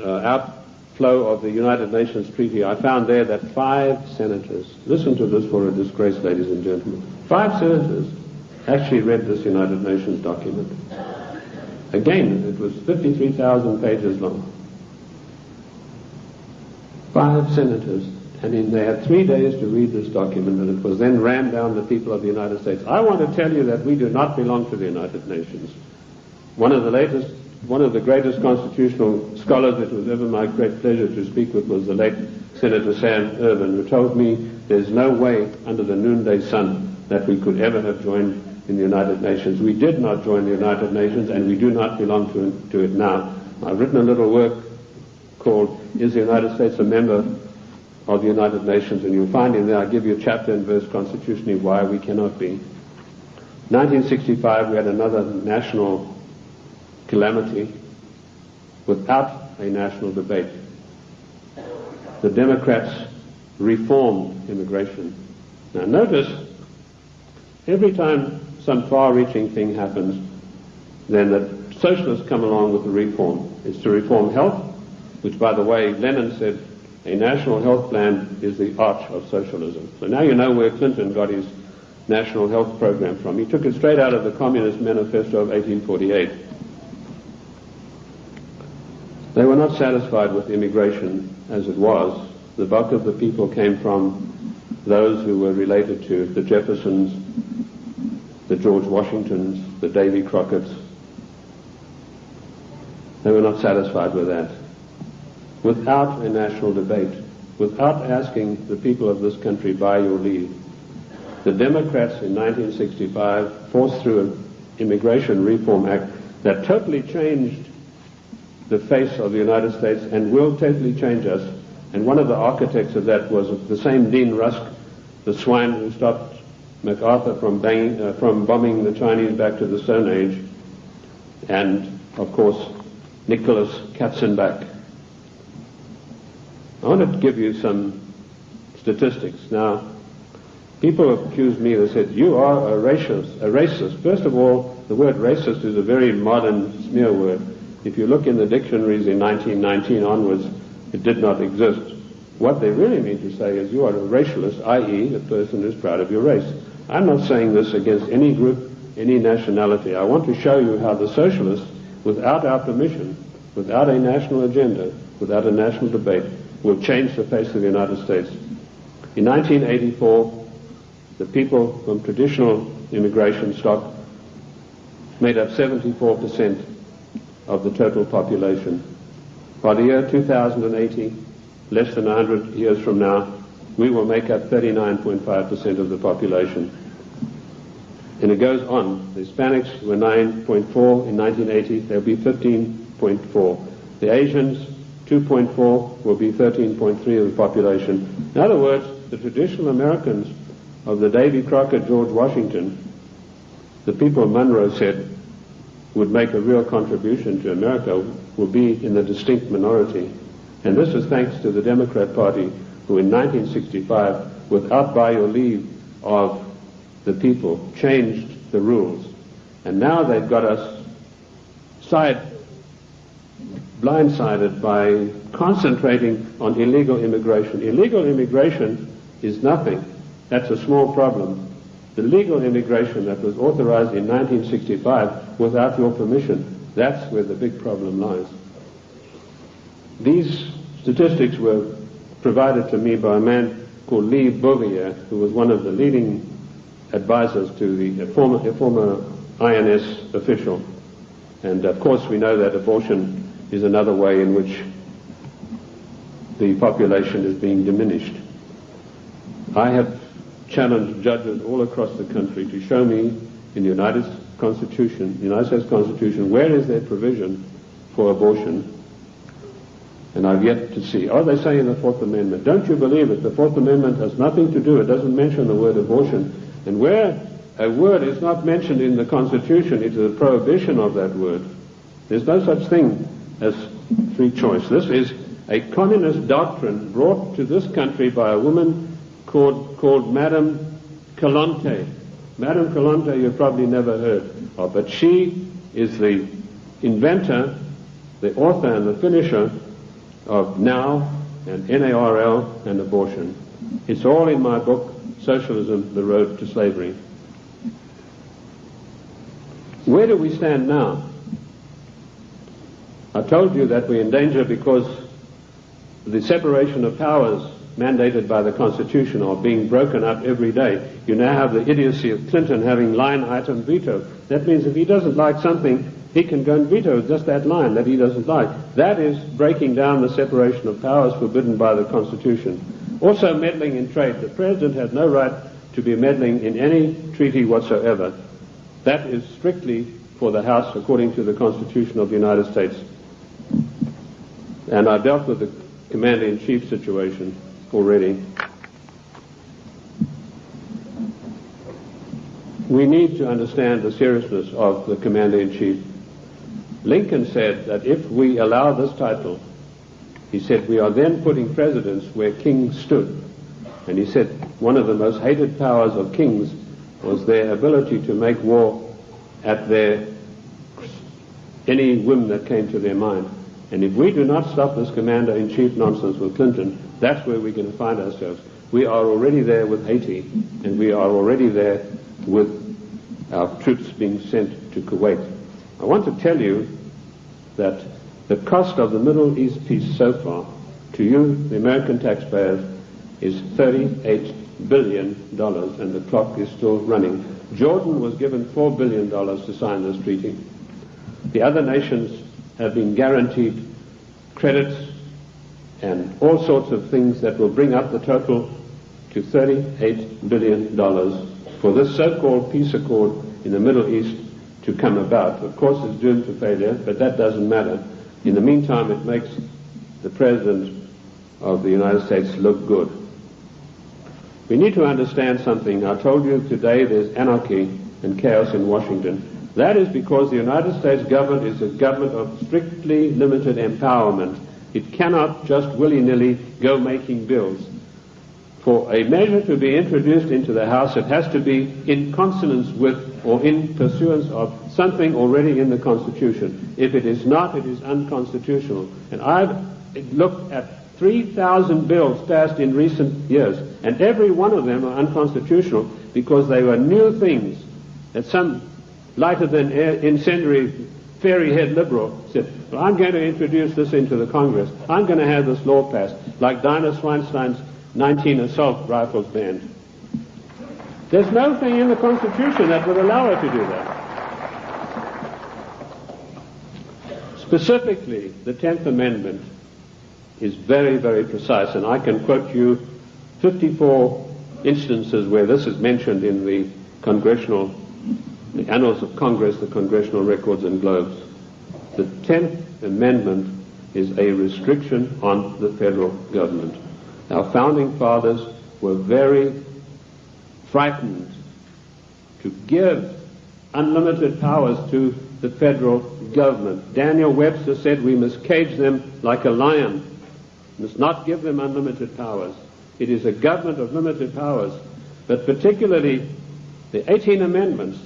outflow of the United Nations Treaty. I found there that 5 senators, listen to this for a disgrace, ladies and gentlemen, 5 senators actually read this United Nations document. Again, it was 53,000 pages long. 5 senators, and they had 3 days to read this document, and it was then rammed down the people of the United States. I want to tell you that we do not belong to the United Nations. One of the greatest constitutional scholars it was ever my great pleasure to speak with was the late Senator Sam Ervin, who told me there's no way under the noonday sun that we could ever have joined in the United Nations. We did not join the United Nations, and we do not belong to it now. I've written a little work called Is the United States a Member of the United Nations? And you'll find in there I give you a chapter and verse constitutionally why we cannot be. 1965 we had another national calamity without a national debate. The Democrats reformed immigration. Now notice, every time some far-reaching thing happens, then the socialists come along with the reform. It's to reform health, which, by the way, Lenin said a national health plan is the arch of socialism. So now you know where Clinton got his national health program from. He took it straight out of the Communist Manifesto of 1848. They were not satisfied with immigration as it was. The bulk of the people came from those who were related to the Jeffersons, the George Washingtons, the Davy Crockett's. They were not satisfied with that. Without a national debate, without asking the people of this country by your leave, the Democrats in 1965 forced through an Immigration Reform Act that totally changed the face of the United States and will totally change us. And one of the architects of that was the same Dean Rusk, the swine who stopped MacArthur from bombing the Chinese back to the Stone Age, and, of course, Nicholas Katzenbach. I want to give you some statistics. Now, people have accused me, they said, you are a racist. First of all, the word racist is a very modern smear word. If you look in the dictionaries in 1919 onwards, it did not exist. What they really mean to say is you are a racialist, i.e. a person who's proud of your race. I'm not saying this against any group, any nationality. I want to show you how the socialists, without our permission, without a national agenda, without a national debate, will change the face of the United States. In 1984, the people from traditional immigration stock made up 74% of the total population. By the year 2080, less than 100 years from now, we will make up 39.5% of the population. And it goes on. The Hispanics were 9.4 in 1980, they'll be 15.4. The Asians, 2.4, will be 13.3 of the population. In other words, the traditional Americans of the Davy Crockett, George Washington, the people Monroe said would make a real contribution to America, will be in the distinct minority. And this is thanks to the Democrat Party, who in 1965, without by your leave of the people, changed the rules. And now they've got us blindsided by concentrating on illegal immigration. Illegal immigration is nothing. That's a small problem. The legal immigration that was authorized in 1965 without your permission, that's where the big problem lies. These statistics were provided to me by a man called Lee Bouvier, who was one of the leading advisors to a former INS official. And of course we know that abortion is another way in which the population is being diminished. I have challenged judges all across the country to show me in the United States Constitution, where is there provision for abortion? And I've yet to see. Oh, they say in the Fourth Amendment. Don't you believe it? The Fourth Amendment has nothing to do, it doesn't mention the word abortion. And where a word is not mentioned in the Constitution, it is a prohibition of that word. There's no such thing as free choice. This is a communist doctrine brought to this country by a woman called Madame Calonte. Madame Calonte you've probably never heard of, but she is the inventor, the author and the finisher of NOW and NARL and abortion. It's all in my book, Socialism, The Road to Slavery. Where do we stand now? I told you that we're in danger because the separation of powers mandated by the Constitution are being broken up every day. You now have the idiocy of Clinton having line item veto. That means if he doesn't like something, he can go and veto just that line that he doesn't like. That is breaking down the separation of powers forbidden by the Constitution. Also meddling in trade. The President has no right to be meddling in any treaty whatsoever. That is strictly for the House according to the Constitution of the United States. And I dealt with the Commander-in-Chief situation already. We need to understand the seriousness of the Commander-in-Chief. Lincoln said that if we allow this title, he said, we are then putting presidents where kings stood. And he said one of the most hated powers of kings was their ability to make war at any whim that came to their mind. And if we do not stop this Commander-in-Chief nonsense with Clinton, that's where we're going to find ourselves. We are already there with Haiti, and we are already there with our troops being sent to Kuwait. I want to tell you that the cost of the Middle East peace so far, to you, the American taxpayers, is $38 billion, and the clock is still running. Jordan was given $4 billion to sign this treaty. The other nations have been guaranteed credits and all sorts of things that will bring up the total to $38 billion for this so-called peace accord in the Middle East to come about. Of course, it's doomed to failure, but that doesn't matter. In the meantime, it makes the President of the United States look good. We need to understand something. I told you today there's anarchy and chaos in Washington. That is because the United States government is a government of strictly limited empowerment. It cannot just willy-nilly go making bills. For a measure to be introduced into the House, it has to be in consonance with or in pursuance of something already in the Constitution. If it is not, it is unconstitutional. And I've looked at 3,000 bills passed in recent years, and every one of them are unconstitutional because they were new things that some lighter-than-air incendiary fairy-head liberal said, well, I'm going to introduce this into the Congress. I'm going to have this law passed, like Dinah Swinstein's 19 assault rifles banned. There's no thing in the Constitution that would allow her to do that. Specifically, the 10th Amendment is very, very precise, and I can quote you 54 instances where this is mentioned in the Annals of Congress, the Congressional Records and Globes. The 10th Amendment is a restriction on the federal government. Our founding fathers were very frightened to give unlimited powers to the federal government. Daniel Webster said we must cage them like a lion, must not give them unlimited powers. It is a government of limited powers, but particularly the 18 Amendments.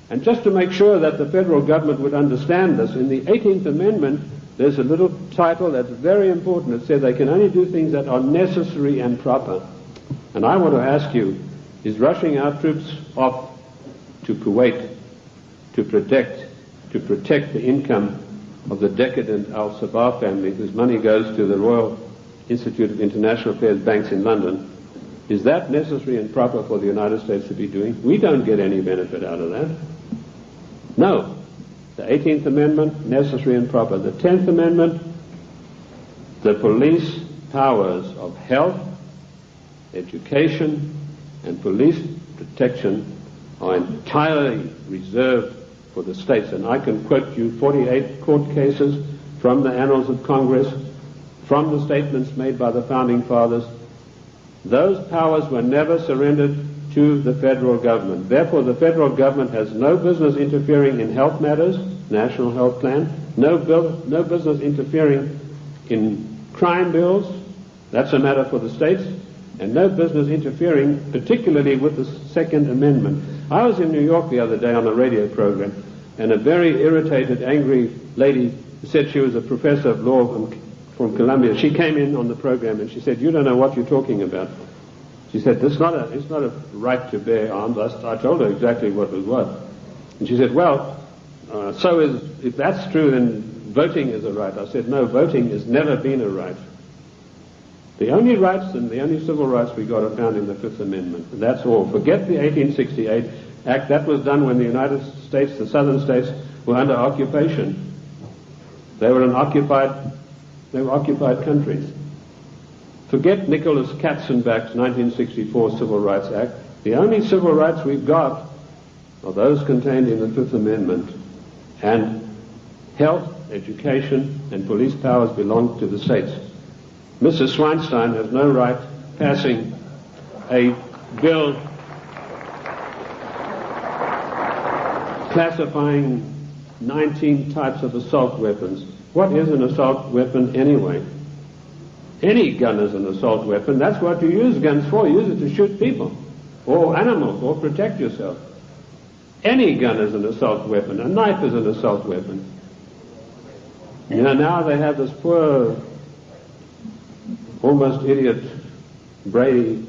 And just to make sure that the federal government would understand this, in the 18th Amendment, there's a little title that's very important. It says they can only do things that are necessary and proper. And I want to ask you, is rushing our troops off to Kuwait to protect the income of the decadent Al-Sabah family, whose money goes to the Royal Institute of International Affairs banks in London, is that necessary and proper for the United States to be doing? We don't get any benefit out of that. No. The 18th Amendment, necessary and proper. The 10th Amendment, the police powers of health, education, and police protection are entirely reserved for the states. And I can quote you 48 court cases from the Annals of Congress, from the statements made by the Founding Fathers. Those powers were never surrendered to the federal government. Therefore, the federal government has no business interfering in health matters, national health plan, no business interfering in crime bills, that's a matter for the states, and no business interfering particularly with the Second Amendment. I was in New York the other day on a radio program, and a very irritated, angry lady who said she was a professor of law from Columbia, she came in on the program and she said, "You don't know what you're talking about." She said, it's not a right to bear arms. I told her exactly what it was. And she said, well, if that's true, then voting is a right. I said, no, voting has never been a right. The only rights and the only civil rights we got are found in the Fifth Amendment. And that's all. Forget the 1868 Act. That was done when the United States, the southern states, were under occupation. They were occupied countries. Forget Nicholas Katzenbach's 1964 Civil Rights Act. The only civil rights we've got are those contained in the Fifth Amendment. And health, education, and police powers belong to the states. Mrs. Swinstein has no right passing a bill classifying 19 types of assault weapons. What is an assault weapon anyway? Any gun is an assault weapon. That's what you use guns for. You use it to shoot people or animals or protect yourself. Any gun is an assault weapon. A knife is an assault weapon. You know, now they have this poor, almost idiot Brady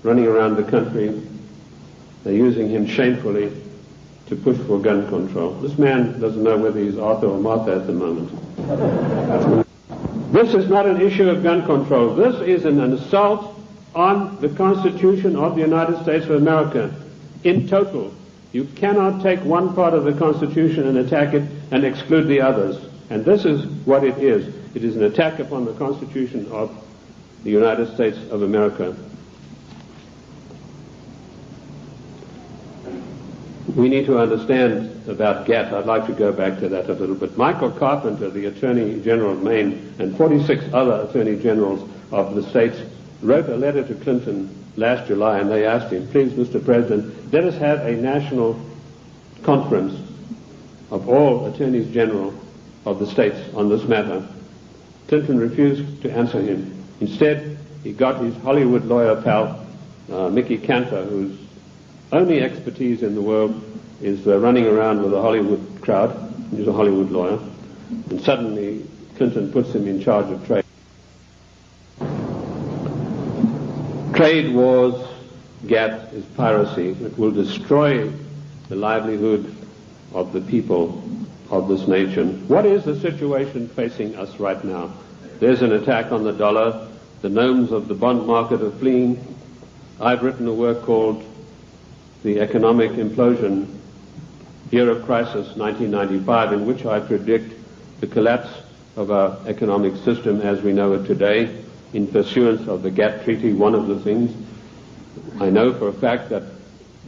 running around the country. They're using him shamefully to push for gun control. This man doesn't know whether he's Arthur or Martha at the moment. This is not an issue of gun control. This is an assault on the Constitution of the United States of America in total. You cannot take one part of the Constitution and attack it and exclude the others. And this is what it is. It is an attack upon the Constitution of the United States of America. We need to understand about GATT. I'd like to go back to that a little bit. Michael Carpenter, the Attorney General of Maine, and 46 other Attorney Generals of the states wrote a letter to Clinton last July, and they asked him, please, Mr. President, let us have a national conference of all Attorneys General of the states on this matter. Clinton refused to answer him. Instead, he got his Hollywood lawyer pal, Mickey Cantor, whose only expertise in the world is running around with a Hollywood crowd. He's a Hollywood lawyer. And suddenly, Clinton puts him in charge of trade. Trade wars, GATT, is piracy. It will destroy the livelihood of the people of this nation. What is the situation facing us right now? There's an attack on the dollar. The gnomes of the bond market are fleeing. I've written a work called The Economic Implosion, Year of Crisis, 1995, in which I predict the collapse of our economic system as we know it today in pursuance of the GATT Treaty. One of the things I know for a fact that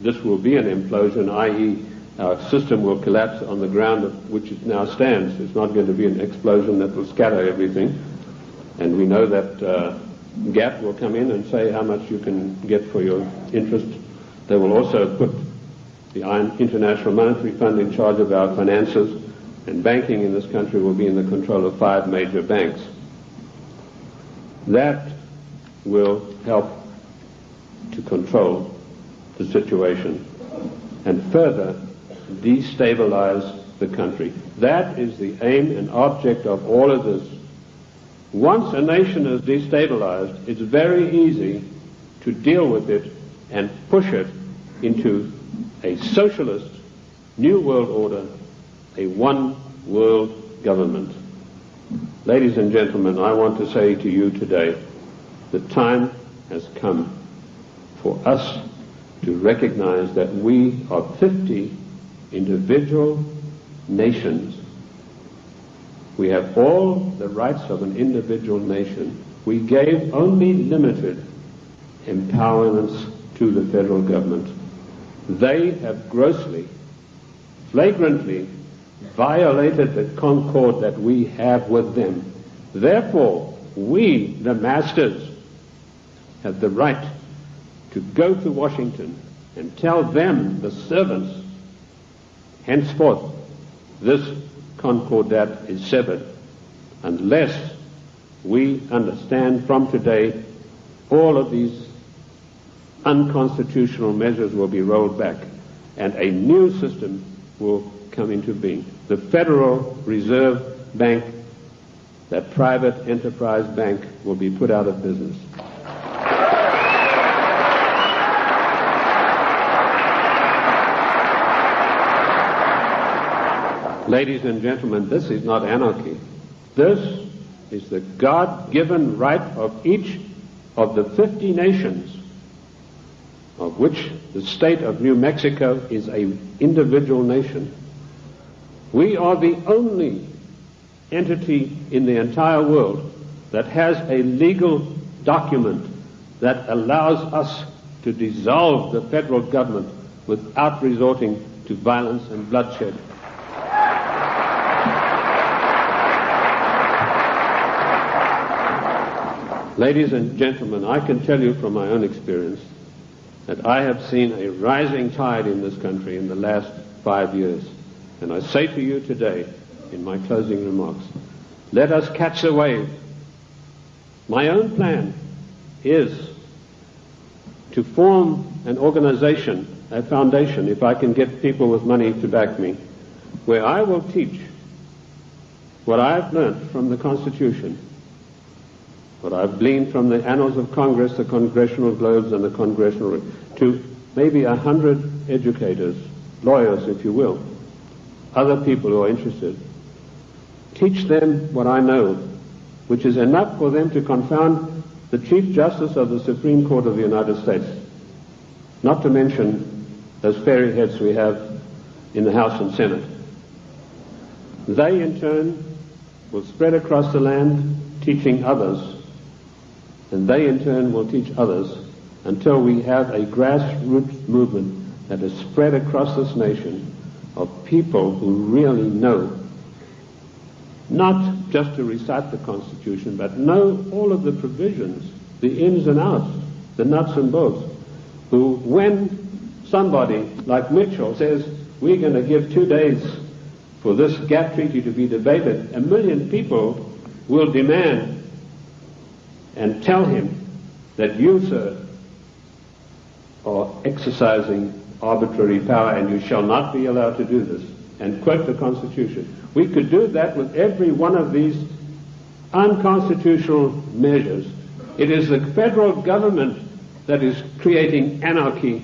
this will be an implosion, i.e. our system will collapse on the ground of which it now stands. It's not going to be an explosion that will scatter everything. And we know that GATT will come in and say how much you can get for your interest. They will also put the International Monetary Fund in charge of our finances, and banking in this country will be in the control of 5 major banks. That will help to control the situation and further destabilize the country. That is the aim and object of all of this. Once a nation is destabilized, it's very easy to deal with it and push it into a socialist new world order, a one world government. Ladies and gentlemen, I want to say to you today, the time has come for us to recognize that we are 50 individual nations. We have all the rights of an individual nation. We gave only limited empowerments to the federal government. They have grossly, flagrantly violated the concord that we have with them. Therefore, we, the masters, have the right to go to Washington and tell them, the servants, henceforth this concordat is severed, unless we understand from today all of these unconstitutional measures will be rolled back and a new system will come into being. The Federal Reserve Bank, that private enterprise bank, will be put out of business. Ladies and gentlemen, this is not anarchy. This is the God-given right of each of the 50 nations, of which the state of New Mexico is an individual nation. We are the only entity in the entire world that has a legal document that allows us to dissolve the federal government without resorting to violence and bloodshed. Ladies and gentlemen, I can tell you from my own experience that I have seen a rising tide in this country in the last 5 years. And I say to you today, in my closing remarks, let us catch the wave. My own plan is to form an organization, a foundation, if I can get people with money to back me, where I will teach what I've learned from the Constitution, what I've gleaned from the annals of Congress, the Congressional Globes, and the Congressional, to maybe 100 educators, lawyers, if you will, other people who are interested. Teach them what I know, which is enough for them to confound the Chief Justice of the Supreme Court of the United States, not to mention those fairy heads we have in the House and Senate. They, in turn, will spread across the land, teaching others, and they in turn will teach others until we have a grassroots movement that is spread across this nation of people who really know, not just to recite the Constitution, but know all of the provisions, the ins and outs, the nuts and bolts, who, when somebody like Mitchell says, we're going to give 2 days for this gap treaty to be debated, 1 million people will demand and tell him that you, sir, are exercising arbitrary power and you shall not be allowed to do this, and quote the Constitution. We could do that with every one of these unconstitutional measures. It is the federal government that is creating anarchy,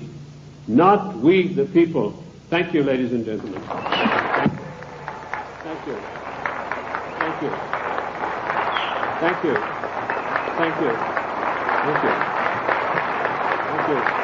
not we, the people. Thank you, ladies and gentlemen. Thank you. Thank you. Thank you. Thank you. Thank you. Thank you.